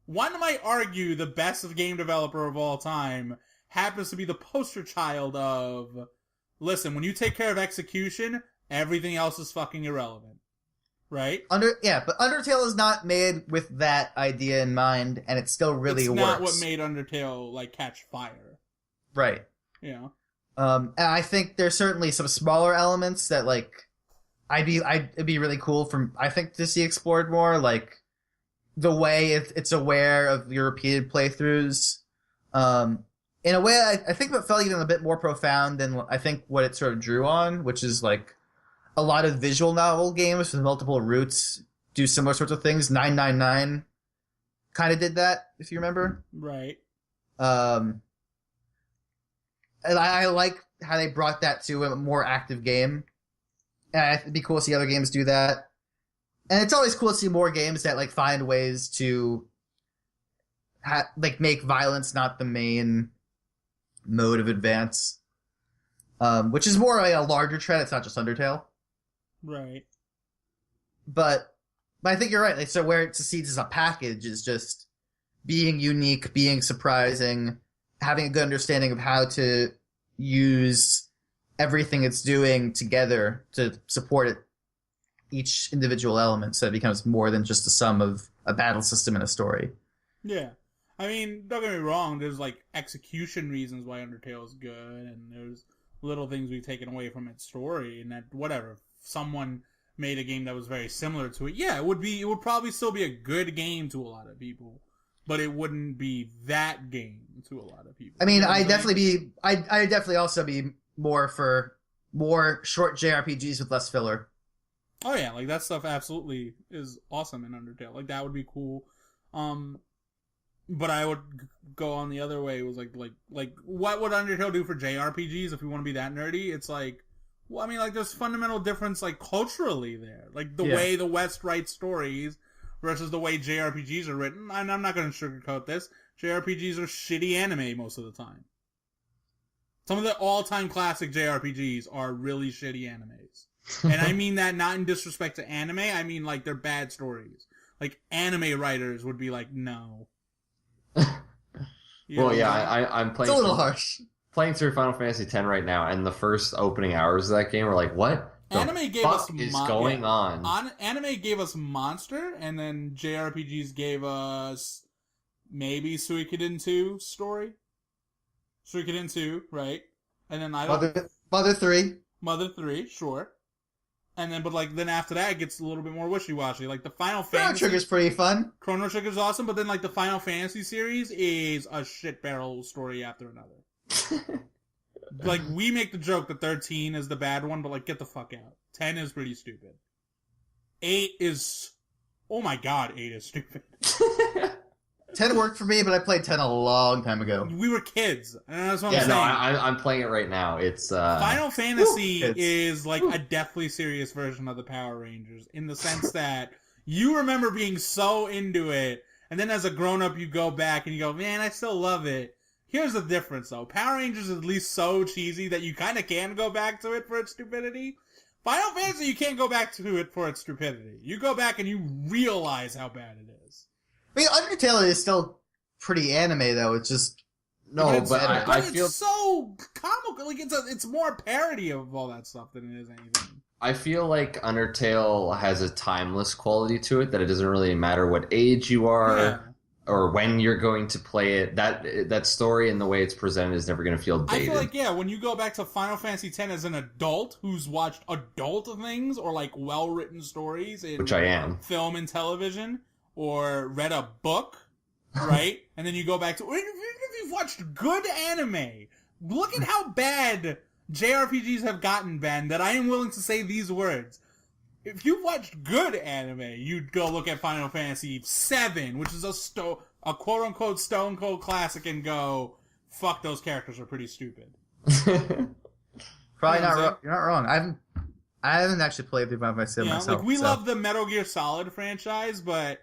S3: one might argue the best game developer of all time happens to be the poster child of, listen, when you take care of execution, everything else is fucking irrelevant. Right? But
S1: Undertale is not made with that idea in mind, and it still really works.
S3: It's not what made Undertale, like, catch fire.
S1: Right.
S3: Yeah.
S1: And I think there's certainly some smaller elements that, like, it'd be really cool to see explored more, like, the way it's aware of your repeated playthroughs. In a way, I think it felt even a bit more profound than I think what it sort of drew on, which is, like, a lot of visual novel games with multiple routes do similar sorts of things. 999 kind of did that, if you remember.
S3: Right.
S1: And I like how they brought that to a more active game. And it'd be cool to see other games do that. And it's always cool to see more games that like find ways to like make violence not the main mode of advance, which is more like a larger trend. It's not just Undertale,
S3: Right.
S1: but I think you're right. Like, so where it succeeds as a package is just being unique, being surprising, having a good understanding of how to use everything it's doing together to support it, each individual element, so it becomes more than just the sum of a battle system and a story.
S3: Yeah. I mean, don't get me wrong, there's like execution reasons why Undertale is good, and there's little things we've taken away from its story, and that whatever, if someone made a game that was very similar to it, yeah, it would probably still be a good game to a lot of people, but it wouldn't be that game to a lot of people.
S1: I mean, I'd definitely also be more for more short JRPGs with less filler.
S3: Oh yeah, like that stuff absolutely is awesome in Undertale. Like that would be cool. But I would go on the other way. It was like what would Undertale do for JRPGs if we want to be that nerdy? It's like, well, I mean, like there's fundamental difference like culturally there, like the way the West writes stories versus the way JRPGs are written. And I'm not going to sugarcoat this. JRPGs are shitty anime most of the time. Some of the all-time classic JRPGs are really shitty animes. And I mean that not in disrespect to anime, I mean like they're bad stories. Like anime writers would be like, no.
S2: Well, yeah, I'm playing.
S1: It's a little harsh.
S2: Playing through Final Fantasy X right now, and the first opening hours of that game were like, what the
S3: anime gave
S2: fuck
S3: us
S2: is going on?
S3: Anime gave us Monster, and then JRPGs gave us maybe Suikoden 2 story. Suikoden 2, right? And then
S1: Mother 3.
S3: Mother 3, sure. And then, but like, then after that, it gets a little bit more wishy-washy. Like, the Final
S1: Chrono
S3: Fantasy...
S1: Trigger's pretty fun.
S3: Chrono Trigger's awesome, but then, like, the Final Fantasy series is a shit barrel story after another. Like, we make the joke that 13 is the bad one, but, like, get the fuck out. 10 is pretty stupid. 8 is... Oh my god, 8 is stupid.
S1: 10 worked for me, but I played 10 a long time ago.
S3: We were kids, and that's what
S2: Yeah,
S3: I'm
S2: no,
S3: saying.
S2: I'm playing it right now. It's
S3: Final Fantasy is like a deathly serious version of the Power Rangers in the sense that you remember being so into it, and then as a grown-up you go back and you go, man, I still love it. Here's the difference, though. Power Rangers is at least so cheesy that you kind of can go back to it for its stupidity. Final Fantasy, you can't go back to it for its stupidity. You go back and you realize how bad it is.
S1: I mean, Undertale is still pretty anime, though. It's just...
S2: No, but I feel...
S3: It's so comical. Like, it's more parody of all that stuff than it is anything.
S2: I feel like Undertale has a timeless quality to it, that it doesn't really matter what age you are or when you're going to play it. That story and the way it's presented is never going to feel dated.
S3: I feel like, when you go back to Final Fantasy X as an adult who's watched adult things or, like, well-written stories in
S2: which I am.
S3: Film and television, or read a book, right? And then you go back to... Even if you've watched good anime, look at how bad JRPGs have gotten, Ben, that I am willing to say these words. If you've watched good anime, you'd go look at Final Fantasy VII, which is a quote-unquote Stone Cold classic, and go, fuck, those characters are pretty stupid.
S1: Probably not. You're not wrong. I haven't actually played through Final Fantasy myself.
S3: Like, we love the Metal Gear Solid franchise, but...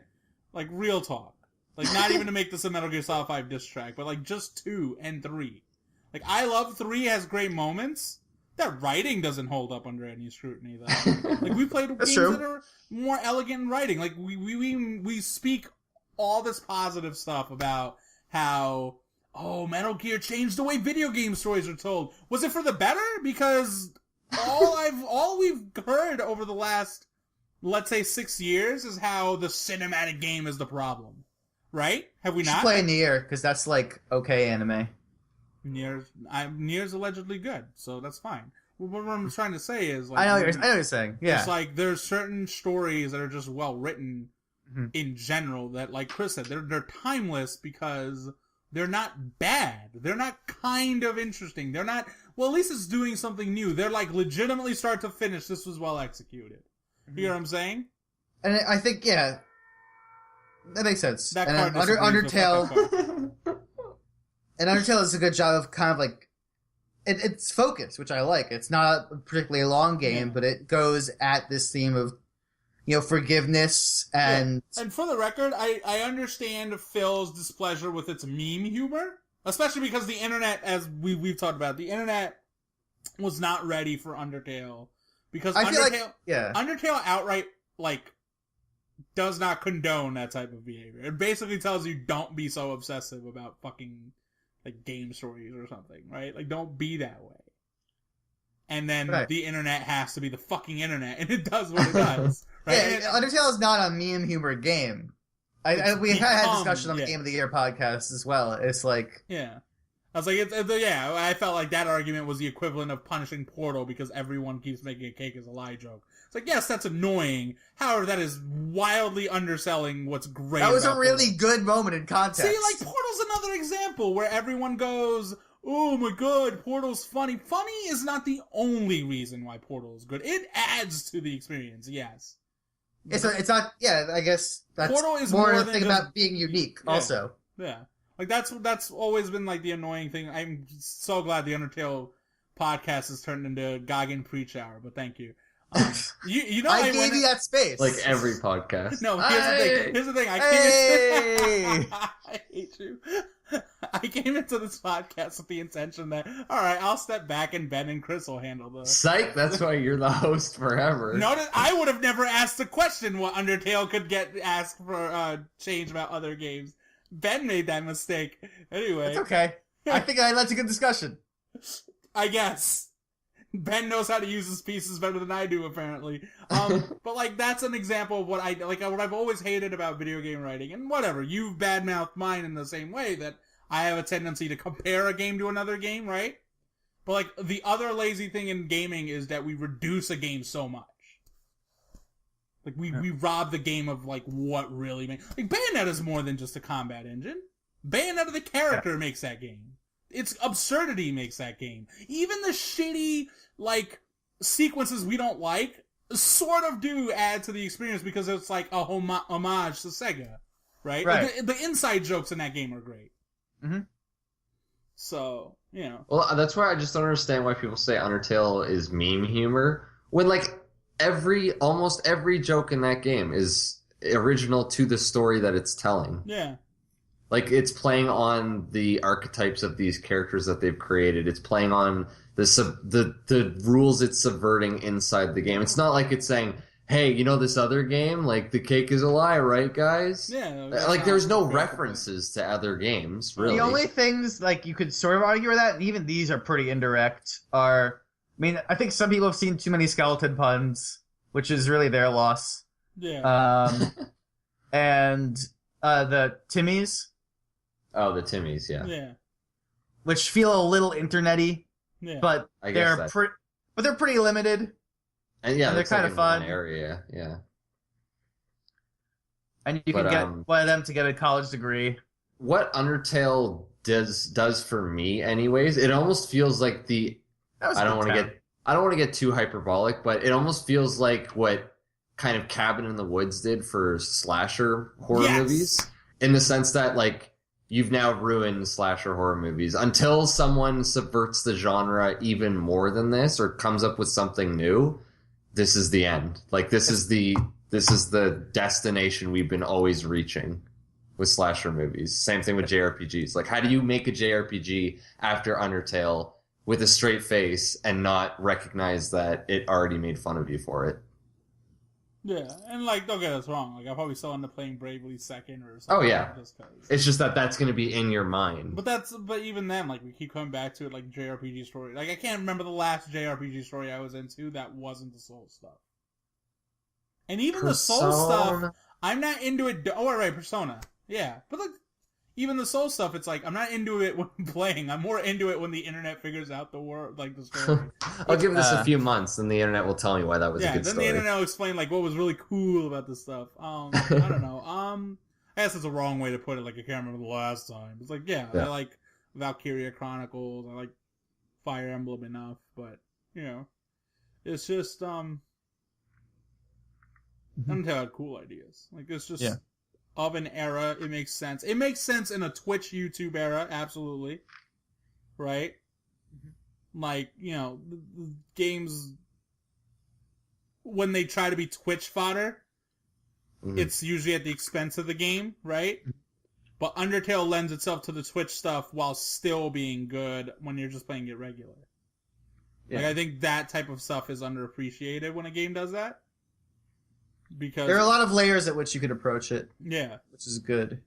S3: Like, real talk. Like, not even to make this a Metal Gear Solid 5 diss track, but, like, just 2 and 3. Like, I love 3 has great moments. That writing doesn't hold up under any scrutiny, though. Like, we played games that are more elegant in writing. Like, we speak all this positive stuff about how, Metal Gear changed the way video game stories are told. Was it for the better? Because all we've heard over the last... let's say 6 years is how the cinematic game is the problem. Right? Have we not?
S1: Play Nier, because that's like okay anime.
S3: Nier's allegedly good, so that's fine. What I'm trying to say is, like,
S1: I know what you're saying. Yeah,
S3: it's like there's certain stories that are just well written in general that, like Chris said, they're timeless because they're not bad. They're not kind of interesting. They're not. Well, at least it's doing something new. They're like legitimately start to finish. This was well executed. You know what I'm saying?
S1: And I think, that makes sense.
S3: That
S1: and
S3: card
S1: Undertale... and Undertale does a good job of kind of, like, it's focused, which I like. It's not a particularly long game, but it goes at this theme of, forgiveness and...
S3: Yeah. And for the record, I understand Phil's displeasure with its meme humor, especially because the internet, as we've talked about, the internet was not ready for Undertale. Because Undertale outright, does not condone that type of behavior. It basically tells you don't be so obsessive about fucking, game stories or something, right? Don't be that way. And then the internet has to be the fucking internet, and it does what it does. Right?
S1: Yeah, Undertale is not a meme humor game. We had a discussion on the Game of the Year podcast as well. It's
S3: Yeah. I was like, I felt like that argument was the equivalent of punishing Portal because everyone keeps making a cake is a lie joke. It's like, yes, that's annoying. However, that is wildly underselling what's great about
S1: That was a really
S3: Portal.
S1: good moment in context.
S3: See, Portal's another example where everyone goes, oh my god, Portal's funny. Funny is not the only reason why Portal is good. It adds to the experience, yes.
S1: It's not, I guess that's
S3: Portal is
S1: more
S3: more
S1: a
S3: than
S1: thing
S3: just,
S1: about being unique, also.
S3: Yeah. That's always been, the annoying thing. I'm so glad the Undertale podcast has turned into Goggin Preach Hour, but thank you.
S1: I gave you that space.
S2: Like every podcast.
S3: No, here's the thing. I hate you. I came into this podcast with the intention that, alright, I'll step back and Ben and Chris will handle the...
S2: Psych, that's why you're the host forever.
S3: Notice, I would have never asked the question what Undertale could get asked for change about other games. Ben made that mistake. Anyway.
S1: It's okay. I think that's a good discussion.
S3: I guess. Ben knows how to use his pieces better than I do, apparently. But, that's an example of what what I've always hated about video game writing. And whatever, you've badmouthed mine in the same way that I have a tendency to compare a game to another game, right? But, the other lazy thing in gaming is that we reduce a game so much. We rob the game of, what really makes... Bayonetta is more than just a combat engine. Bayonetta the character makes that game. Its absurdity makes that game. Even the shitty, sequences we don't like, sort of do add to the experience because it's a homage to Sega. Right? The inside jokes in that game are great.
S1: Mm-hmm.
S3: So,
S2: Well, that's why I just don't understand why people say Undertale is meme humor. When, almost every joke in that game is original to the story that it's telling.
S3: Yeah.
S2: It's playing on the archetypes of these characters that they've created. It's playing on the rules it's subverting inside the game. It's not like it's saying, hey, this other game? The cake is a lie, right, guys?
S3: Yeah.
S2: There's no references to other games, really.
S1: The only things, you could sort of argue with that, and even these are pretty indirect, are... I think some people have seen too many skeleton puns, which is really their loss.
S3: Yeah.
S1: And the Timmies.
S2: Oh, the Timmies, yeah.
S3: Yeah.
S1: Which feel a little internet-y, but they're pretty limited.
S2: And
S1: they're kind of fun.
S2: Area, yeah.
S1: And you can get one of them to get a college degree.
S2: What Undertale does for me, anyways, it almost feels like I don't want to get too hyperbolic, but it almost feels like what kind of Cabin in the Woods did for slasher horror movies, in the sense that you've now ruined slasher horror movies until someone subverts the genre even more than this or comes up with something new. This is the end. This is the destination we've been always reaching with slasher movies. Same thing with JRPGs. How do you make a JRPG after Undertale with a straight face and not recognize that it already made fun of you for it?
S3: Yeah, and don't get us wrong. I probably still end up playing Bravely Second or something.
S2: Oh yeah, it's just that's going to be in your mind.
S3: But even then, we keep coming back to it, JRPG story. I can't remember the last JRPG story I was into that wasn't the Soul stuff. And even the Soul stuff, I'm not into it. Oh, right, Persona. Yeah, but even the Soul stuff, it's I'm not into it when playing. I'm more into it when the internet figures out the word, the story.
S2: I'll give this a few months, and the internet will tell me why that was a good story.
S3: Yeah, then the internet will explain what was really cool about this stuff. I don't know. I guess it's a wrong way to put it. I can't remember the last time. It's I like Valkyria Chronicles. I like Fire Emblem enough, but it's just Undertale had cool ideas. It's just. Yeah. Of an era, it makes sense. It makes sense in a Twitch, YouTube era, absolutely. Right? like, games, when they try to be Twitch fodder, it's usually at the expense of the game, right? But Undertale lends itself to the Twitch stuff while still being good when you're just playing it regular.
S1: Yeah.
S3: Like, I think that type of stuff is underappreciated when a game does that. Because
S1: there are a lot of layers at which you could approach it.
S3: Yeah.
S1: Which is good.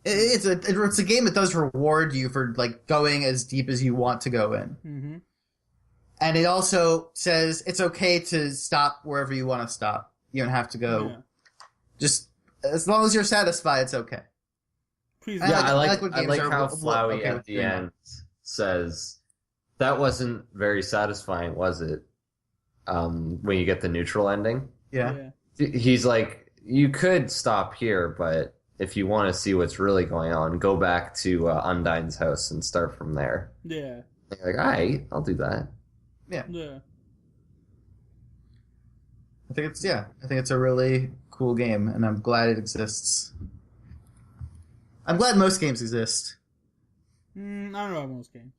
S1: It's a game that does reward you for like going as deep as you want to go in.
S3: Mm-hmm.
S1: And it also says it's okay to stop wherever you want to stop. You don't have to go.
S3: Yeah.
S1: Just as long as you're satisfied, it's okay.
S3: Please,
S2: Yeah, I like
S1: are
S2: how
S1: okay
S2: Flowey
S1: with
S2: at the
S1: doing
S2: end says, that wasn't very satisfying, was it? When you get the neutral ending.
S1: Yeah.
S2: He's like, you could stop here, but if you want to see what's really going on, go back to Undyne's house and start from there.
S3: Yeah.
S2: And you're like, all right, I'll do that.
S1: Yeah.
S3: Yeah.
S1: I think it's a really cool game, and I'm glad it exists. I'm glad most games exist.
S3: I don't know about most games.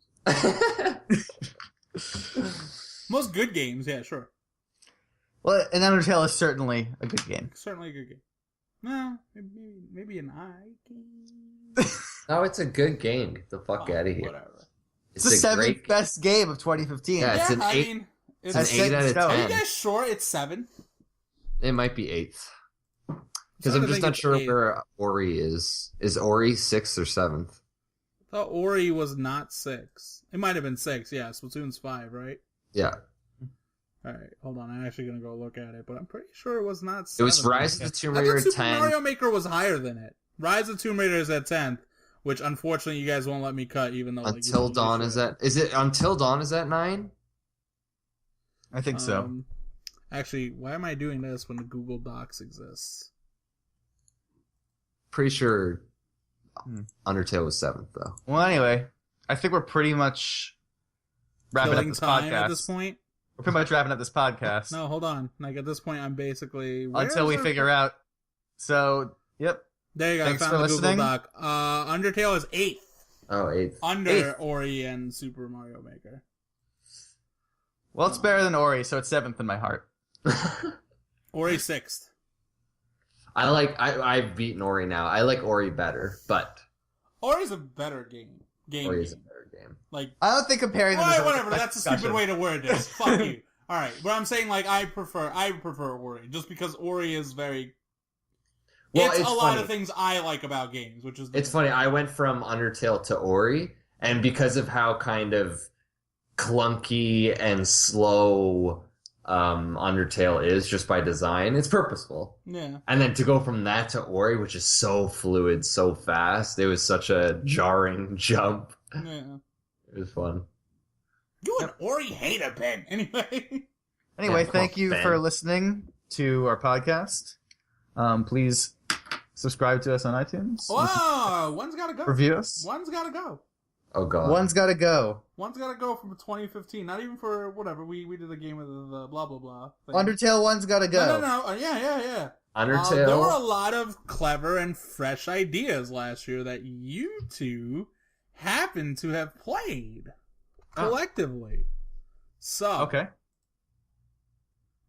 S3: Most good games, yeah, sure.
S1: Well, and Undertale is certainly a good game.
S3: Certainly a good game. No, maybe an I game.
S2: No, it's a good game. Get the fuck out of here.
S3: Whatever.
S1: It's the seventh best game of 2015.
S2: Yeah, it's an 8. It's an 8 out of 10.
S3: Are you guys sure it's 7?
S2: It might be 8th. Because I'm just not sure where Ori is. Is Ori 6th or 7th?
S3: I thought Ori was not 6. It might have been 6, yeah. Splatoon's 5, right?
S2: Yeah.
S3: Alright, hold on. I'm actually going to go look at it, but I'm pretty sure it was not 7.
S2: It was Rise of the Tomb Raider
S3: I thought
S2: 10.
S3: Super Mario Maker was higher than it. Rise of the Tomb Raider is at 10th, which unfortunately you guys won't let me cut, even though...
S2: Until Dawn is at... Is it Until Dawn is at 9?
S1: I think so.
S3: Actually, why am I doing this when the Google Docs exists?
S2: Pretty sure Undertale was 7th, though.
S1: Well, anyway, I think we're pretty much wrapping up this podcast.
S3: At this point?
S1: We're pretty much wrapping up this podcast.
S3: No, hold on. Like, at this point, I'm basically...
S1: Until we figure out... So, yep.
S3: There you go.
S1: Thanks
S3: I found
S1: for
S3: the
S1: listening.
S3: Google Doc. Undertale is 8th.
S2: Oh, 8th.
S3: Under
S1: 8th.
S3: Ori and Super Mario Maker.
S1: Well, it's better than Ori, so it's 7th in my heart.
S3: Ori 6th.
S2: I've beaten Ori now. I like Ori better, but...
S3: Ori's a better game.
S2: Ori is a better game.
S3: Like,
S1: I don't think comparing them
S3: alright,
S1: is
S3: whatever. That's a
S1: discussion.
S3: stupid way to word this. Fuck you. Alright, but I'm saying, like, I prefer Ori. Just because Ori is very...
S2: Well,
S3: it's a lot
S2: funny.
S3: of things I like about games, which is...
S2: It's funny. I went from Undertale to Ori, and because of how kind of clunky and slow Undertale is just by design, it's purposeful.
S3: Yeah.
S2: And then to go from that to Ori, which is so fluid, so fast, it was such a jarring jump.
S3: Yeah.
S2: It was fun.
S3: You an Ori hater, Ben. Anyway.
S1: Anyway,
S2: Yeah,
S1: thank you
S2: Ben.
S1: for listening to our podcast. Please subscribe to us on iTunes.
S3: Whoa! One's gotta go.
S1: Review us.
S3: One's gotta go.
S2: Oh, God.
S1: One's got to go.
S3: One's gotta go from 2015. Not even for whatever. We did a game of the blah blah blah thing.
S1: Undertale one's got to go.
S3: No. Yeah.
S2: Undertale.
S3: There were a lot of clever and fresh ideas last year that you two happen to have played collectively. So,
S1: Okay.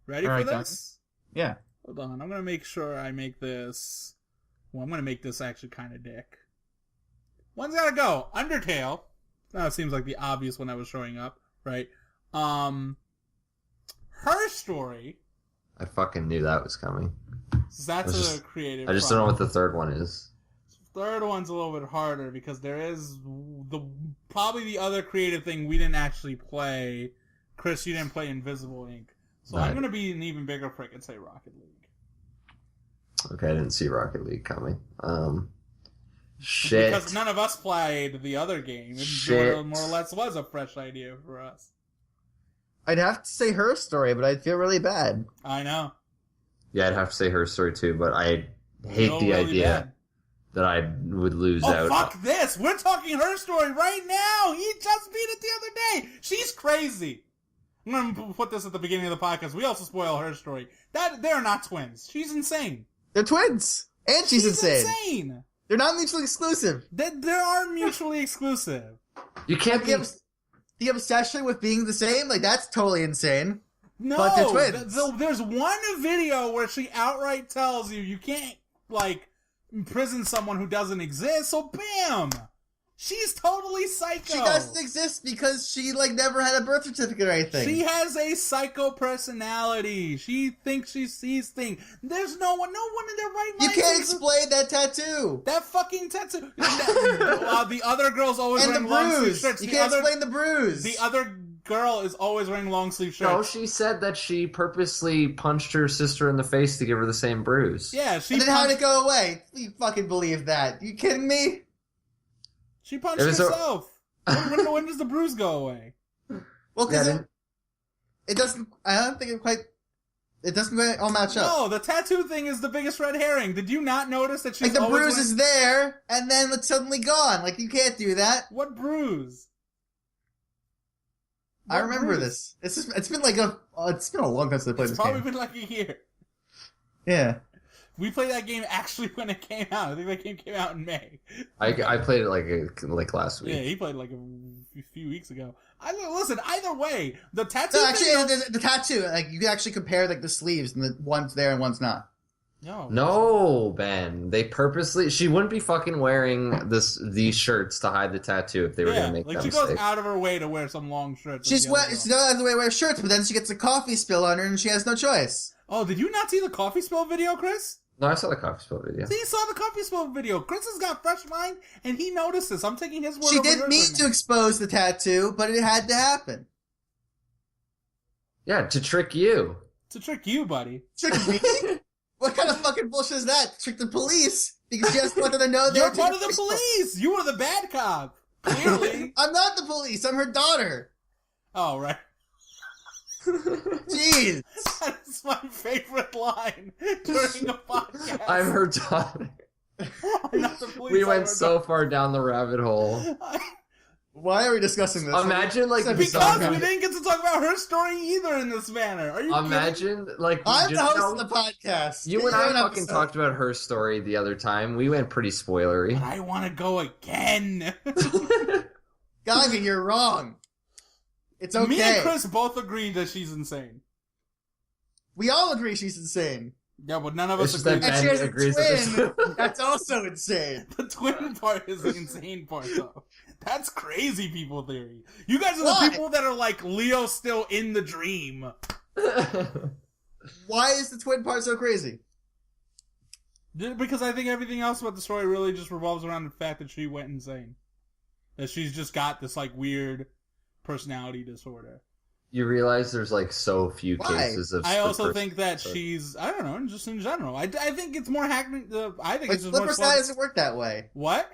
S3: ready
S1: All
S3: for
S1: right,
S3: this?
S1: Yeah.
S3: Hold on, I'm gonna make sure I make this. Well, I'm gonna make this actually kind of dick. One's gotta go. Undertale. That seems like the obvious one that was showing up, right? Her Story.
S2: I fucking knew that was coming.
S3: That's a creative.
S2: I just don't know what the third one is.
S3: Third one's a little bit harder because there is probably the other creative thing we didn't actually play. Chris, you didn't play Invisible Ink. So
S2: Right.
S3: I'm gonna be an even bigger prick and say Rocket League.
S2: Okay, I didn't see Rocket League coming. Shit.
S3: Because none of us played the other game. It
S2: Shit.
S3: more or less was a fresh idea for us.
S1: I'd have to say Her Story, but I'd feel really bad.
S3: I know.
S2: Yeah, I'd have to say Her Story too, but I hate
S3: Feel
S2: the
S3: really
S2: idea
S3: bad.
S2: that I would lose
S3: Oh,
S2: out.
S3: fuck this! We're talking Her Story right now! He just beat it the other day! She's crazy! I'm gonna put this at the beginning of the podcast. We also spoil Her Story. They're not twins. She's insane.
S1: They're twins! And she's insane.
S3: insane!
S1: They're not mutually exclusive.
S3: They are mutually exclusive.
S2: You can't be.
S1: the obsession with being the same, like, that's totally insane.
S3: No,
S1: but they're twins.
S3: There's one video where she outright tells you can't, like, imprison someone who doesn't exist, so bam! She's totally psycho.
S1: She doesn't exist because she, like, never had a birth certificate or anything.
S3: She has a psycho personality. She thinks she sees things. There's no one in their right mind.
S1: You can't explain that tattoo.
S3: That fucking tattoo. The other girl's always
S1: and
S3: wearing long sleeve shirts.
S1: You can't explain the bruise.
S3: The other girl is always wearing long sleeve shirts.
S2: No, she said that she purposely punched her sister in the face to give her the same bruise.
S3: Yeah,
S1: and then how'd it go away? You fucking believe that? You kidding me?
S3: She punched herself. When does the bruise go away?
S1: Well, because it doesn't. I don't think it doesn't all match up.
S3: No, the tattoo thing is the biggest red herring. Did you not notice that she's
S1: like the bruise is there and then it's suddenly gone? Like you can't do that.
S3: What bruise?
S1: I remember this. It's been like it's been a long time since I played this game.
S3: It's probably been like a year.
S1: Yeah.
S3: We played that game actually when it came out. I think that game came out in May.
S2: I played it like last week.
S3: Yeah, he played like a few weeks ago. Listen, either way, the tattoo.
S1: No, actually, the tattoo, like you can actually compare like the sleeves, and one's there and one's not.
S2: No, Ben. They purposely. She wouldn't be fucking wearing these shirts to hide the tattoo if they were gonna make that mistake.
S3: She goes out of her way to wear some long shirts.
S1: She goes out of the way to wear shirts, but then she gets a coffee spill on her, and she has no choice.
S3: Oh, did you not see the coffee spill video, Chris?
S2: No, I saw the coffee spill video.
S3: See, you saw the coffee spill video. Chris has got fresh mind, and he noticed this. I'm taking his word.
S1: She didn't mean to expose the tattoo, but it had to happen.
S2: Yeah, to trick you.
S3: To trick you, buddy.
S1: Trick me? What kind of fucking bullshit is that? Trick the police? Because she just wanted to know
S3: You're part of the police! You were the bad cop! Clearly.
S1: I'm not the police, I'm her daughter.
S3: Oh, right.
S1: Jeez.
S3: That's my favorite line during a podcast.
S2: I'm her daughter.
S3: I'm not the police.
S2: We went so far down the rabbit hole.
S1: Why are we discussing this?
S2: Imagine, like,
S3: because we didn't get to talk about her story either in this manner. Are you
S2: Imagine,
S3: kidding?
S2: like,
S1: I'm the host of the podcast.
S2: You and I fucking talked about her story the other time. We went pretty spoilery.
S3: But I want to go again.
S1: Gaga, you're wrong. It's okay.
S3: Me and Chris both agreed that she's insane.
S1: We all agree she's insane.
S3: Yeah, but none of us agree
S1: that she has a twin. That's also insane.
S3: The twin part is the insane part, though. That's crazy people theory. You guys are the people that are like, Leo's still in the dream.
S1: Why is the twin part so crazy?
S3: Because I think everything else about the story really just revolves around the fact that she went insane. That she's just got this, like, weird personality disorder.
S2: You realize there's, like, so few cases of...
S3: I also think that she's... I don't know, just in general. I think it's more hackney... I think it's just more...
S1: Split personality doesn't work that way.
S3: What?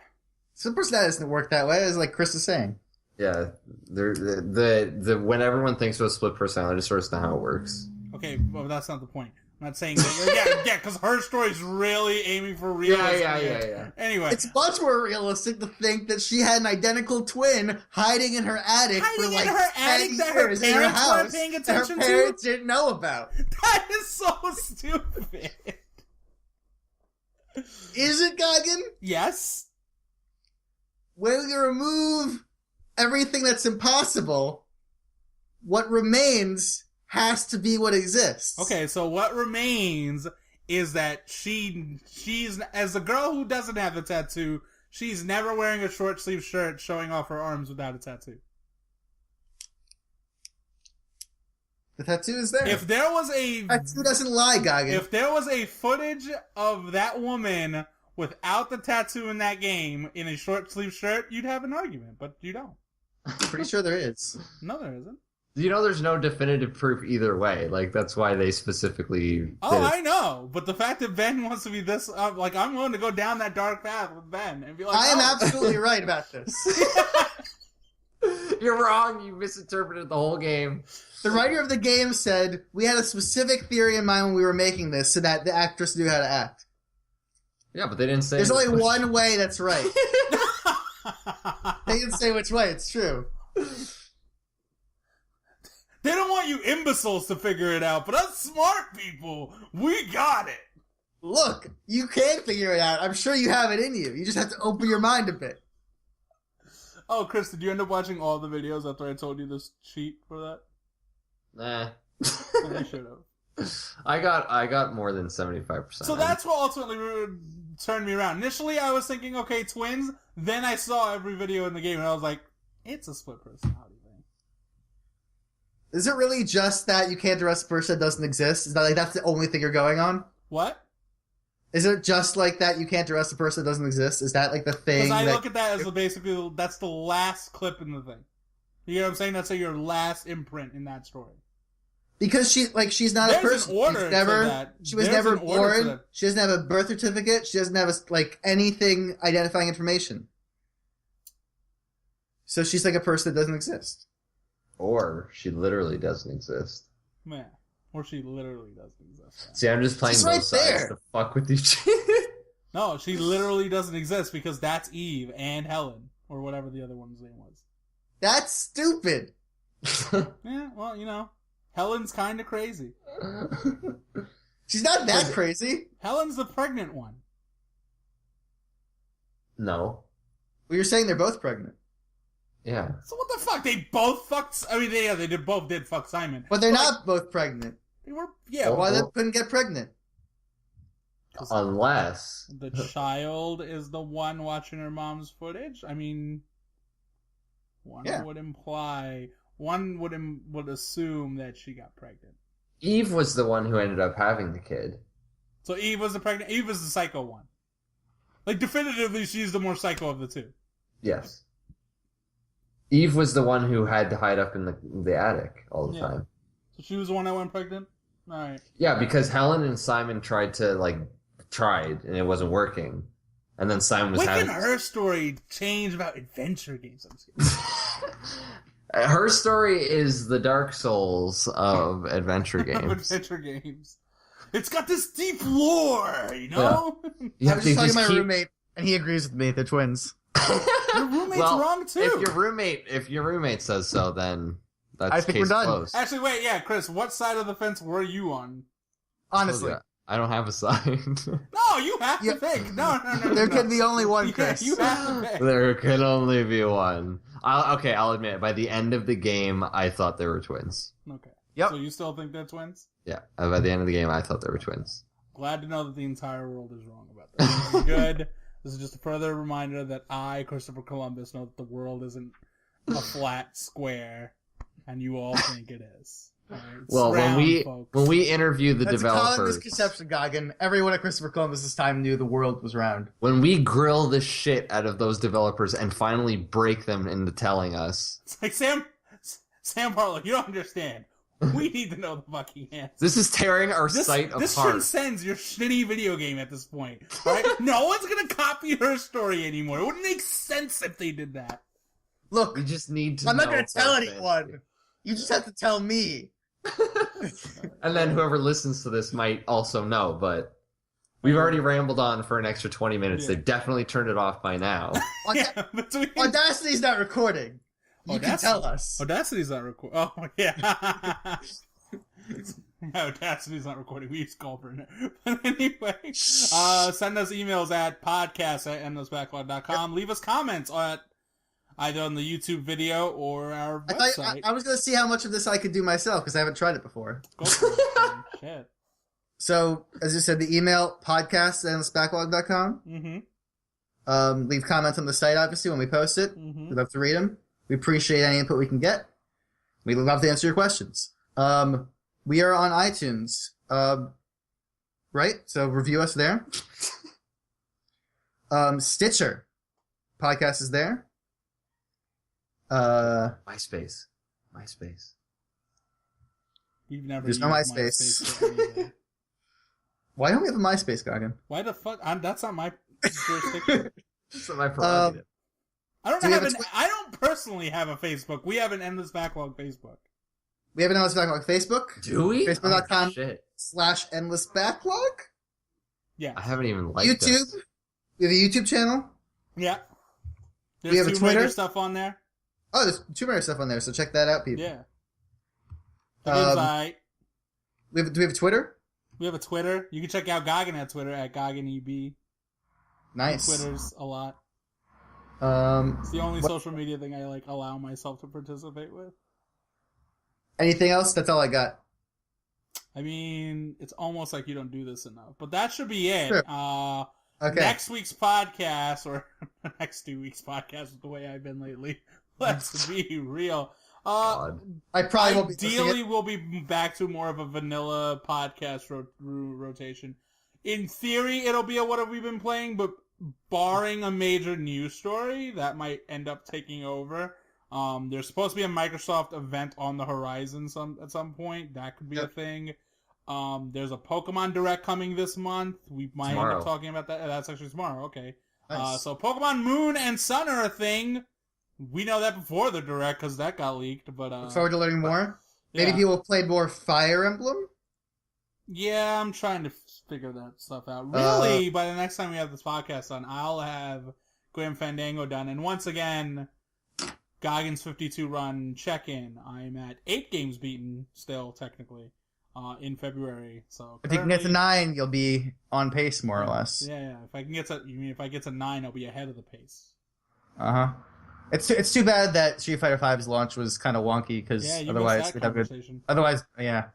S1: Split personality doesn't work that way, as like Chris is saying.
S2: Yeah. When everyone thinks about split personality disorder, that's not how it works.
S3: Okay, well, that's not the point. I'm not saying that. Yeah, because her story's really aiming for realism.
S2: Yeah.
S3: Anyway.
S1: It's much more realistic to think that she had an identical twin hiding in her attic for like 10 years in her house
S3: paying attention
S1: that her parents didn't know about.
S3: That is so stupid.
S1: Is it, Gagan?
S3: Yes.
S1: When you remove everything that's impossible, what remains has to be what exists.
S3: Okay, so what remains is that she's as a girl who doesn't have the tattoo, she's never wearing a short sleeve shirt showing off her arms without a tattoo.
S1: The tattoo is there.
S3: If there was a
S1: tattoo doesn't lie, Gagan.
S3: If there was a footage of that woman without the tattoo in that game in a short sleeve shirt, you'd have an argument, but you don't.
S1: Pretty sure there is.
S3: No, there isn't.
S2: You know, there's no definitive proof either way. Like, that's why they specifically...
S3: I know. But the fact that Ben wants to be this... like, I'm willing to go down that dark path with Ben and be like...
S1: I am absolutely right about this.
S2: You're wrong. You misinterpreted the whole game.
S1: The writer of the game said, we had a specific theory in mind when we were making this so that the actress knew how to act.
S2: Yeah, but they didn't say...
S1: There's only one way that's right. They didn't say which way. It's true.
S3: They don't want you imbeciles to figure it out, but us smart people, we got it.
S1: Look, you can figure it out. I'm sure you have it in you. You just have to open your mind a bit.
S3: Oh, Chris, did you end up watching all the videos after I told you this cheat for that?
S2: Nah.
S3: I should have.
S2: I got more than 75%.
S3: So that's what ultimately turned me around. Initially, I was thinking, okay, twins. Then I saw every video in the game, and I was like, it's a split personality thing.
S1: Is it really just that you can't arrest a person that doesn't exist? Is that like that's the only thing you're going on?
S3: What?
S1: Is it just like that you can't arrest a person that doesn't exist? Is that like the thing?
S3: Because I look at that as basically that's the last clip in the thing. You know what I'm saying? That's like your last imprint in that story.
S1: Because she's not a person. She was never born. She doesn't have a birth certificate. She doesn't have anything identifying information. So she's like a person that doesn't exist.
S2: Or she literally doesn't exist.
S3: Man. Or she literally doesn't exist.
S2: See, I'm just playing both sides to fuck with each other.
S3: No, she literally doesn't exist because that's Eve and Helen. Or whatever the other one's name was.
S1: That's stupid.
S3: Yeah, well, you know. Helen's kind of crazy.
S1: She's not that crazy.
S3: Helen's the pregnant one.
S2: No.
S1: Well, you're saying they're both pregnant.
S2: Yeah.
S3: So what the fuck? They both fucked... I mean, they both did fuck Simon.
S1: But they're not both pregnant.
S3: They were... Yeah.
S1: Why they couldn't get pregnant?
S2: Unless...
S3: The child is the one watching her mom's footage? I mean... One would imply... One would assume that she got pregnant.
S2: Eve was the one who ended up having the kid.
S3: So Eve was the psycho one. Like, definitively, she's the more psycho of the two.
S2: Yes. Eve was the one who had to hide up in the attic all the time.
S3: So she was the one that went pregnant? Alright.
S2: Yeah, because Helen and Simon tried, and it wasn't working. And then Simon was
S3: when
S2: having...
S3: can her story change about adventure games? I'm just kidding.
S2: Her story is the Dark Souls of adventure games.
S3: Adventure games. It's got this deep lore, you know?
S1: Yeah. I was just talking to my roommate, and he agrees with me. They're twins.
S3: Your roommate's wrong, too.
S2: If your roommate says so, then that's
S1: I think
S2: case
S1: we're done.
S2: closed.
S3: Actually, wait, yeah, Chris, what side of the fence were you on?
S1: Honestly.
S2: I don't have a side.
S3: No, you have to pick. No.
S1: There can be only one, Chris.
S3: You have to pick.
S2: There can only be one. I'll admit, by the end of the game, I thought they were twins.
S3: Okay.
S1: Yep.
S3: So you still think they're twins?
S2: Yeah. By the end of the game, I thought they were twins.
S3: Glad to know that the entire world is wrong about that. This is good. This is just a further reminder that I, Christopher Columbus, know that the world isn't a flat square, and you all think it is. Right,
S2: well,
S3: round,
S2: when we interviewed the
S1: That's
S2: developers,
S1: a common misconception, Goggin. Everyone at Christopher Columbus's time knew the world was round.
S2: When we grill the shit out of those developers and finally break them into telling us,
S3: it's like Sam Barlow, you don't understand. We need to know the fucking answer.
S2: This is tearing our site apart.
S3: This transcends your shitty video game at this point. Right? No one's gonna copy her story anymore. It wouldn't make sense if they did that.
S1: Look,
S2: we just need to.
S1: I'm not gonna tell anyone. You just have to tell me.
S2: And then whoever listens to this might also know, but we've already rambled on for an extra 20 minutes. Yeah. They've definitely turned it off by now.
S1: Audacity's not recording. You can tell us.
S3: Audacity's not recording. Oh, yeah. Audacity's not recording. We use Culver. But anyway, send us emails at podcast@endlessbacklog.com. Yep. Leave us comments either on the YouTube video or our website.
S1: I was going to see how much of this I could do myself, because I haven't tried it before.
S3: Go for it. Shit.
S1: So, as you said, the email, podcast@endlessbacklog.com.
S3: Mm-hmm.
S1: Leave comments on the site, obviously, when we post it.
S3: Mm-hmm.
S1: We'd love to read them. We appreciate any input we can get. We'd love to answer your questions. We are on iTunes. Right? So, review us there. Stitcher. Podcast is there.
S2: MySpace.
S3: You've never
S1: There's
S3: used
S1: no MySpace. Why don't we have a MySpace, Goggin?
S3: Why the fuck? That's not my jurisdiction.
S2: That's not my prerogative.
S3: I don't personally have a Facebook. We have an Endless Backlog Facebook.
S1: We have an Endless Backlog Facebook.
S2: Do we?
S1: Facebook.com/Endless Backlog.
S3: Yeah.
S2: I haven't even liked
S1: YouTube.
S2: This.
S1: We have a YouTube channel.
S3: Yeah.
S1: We have a Twitter
S3: stuff on there.
S1: Oh, there's Tomb Raider stuff on there, so check that out, people.
S3: Yeah. Website.
S1: Do we have a Twitter?
S3: We have a Twitter. You can check out Goggin at Twitter at GogginEB.
S1: Nice.
S3: Twitter's a lot. It's the only social media thing I like allow myself to participate with.
S1: Anything else? That's all I got.
S3: I mean, it's almost like you don't do this enough, but that should be it.
S1: Sure. Okay.
S3: Next week's podcast, or next 2 weeks' podcast, is the way I've been lately. Let's be real.
S2: God.
S1: I probably will be.
S3: Ideally, we'll be back to more of a vanilla podcast rotation. In theory, it'll be a what have we been playing, but barring a major news story, that might end up taking over. There's supposed to be a Microsoft event on the horizon at some point. That could be a thing. There's a Pokemon Direct coming this month. We might end up talking about that. That's actually tomorrow. Okay.
S1: Nice.
S3: So Pokemon Moon and Sun are a thing. We know that before the Direct because that got leaked. But
S1: look forward to learning more. Maybe people play more Fire Emblem.
S3: Yeah, I'm trying to figure that stuff out. Really, by the next time we have this podcast on, I'll have Grim Fandango done. And once again, Goggins 52 run check-in. I'm at 8 games beaten still, technically, in February. So
S1: if you can get to 9, you'll be on pace, more or less.
S3: Yeah. If I get to 9, I'll be ahead of the pace.
S1: It's too bad that Street Fighter V's launch was kind of wonky because otherwise we'd have good. Otherwise, yeah,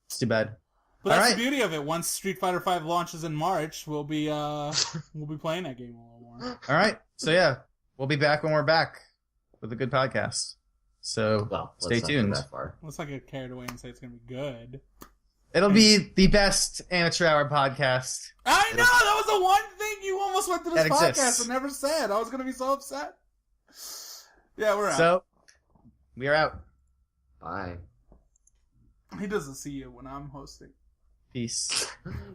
S1: it's too bad.
S3: But that's the beauty of it. Once Street Fighter V launches in March, we'll be playing that game a little more.
S1: All right. So yeah, we'll be back when we're back with a good podcast. So stay tuned.
S3: Let's not get carried away and say it's gonna be good.
S1: It'll be the best amateur hour podcast.
S3: I know that was the one thing you almost went to this podcast and never said. I was gonna be so upset. Yeah, we're out.
S1: So we are out.
S2: Bye.
S3: He doesn't see you when I'm hosting.
S1: Peace.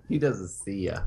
S2: He doesn't see ya.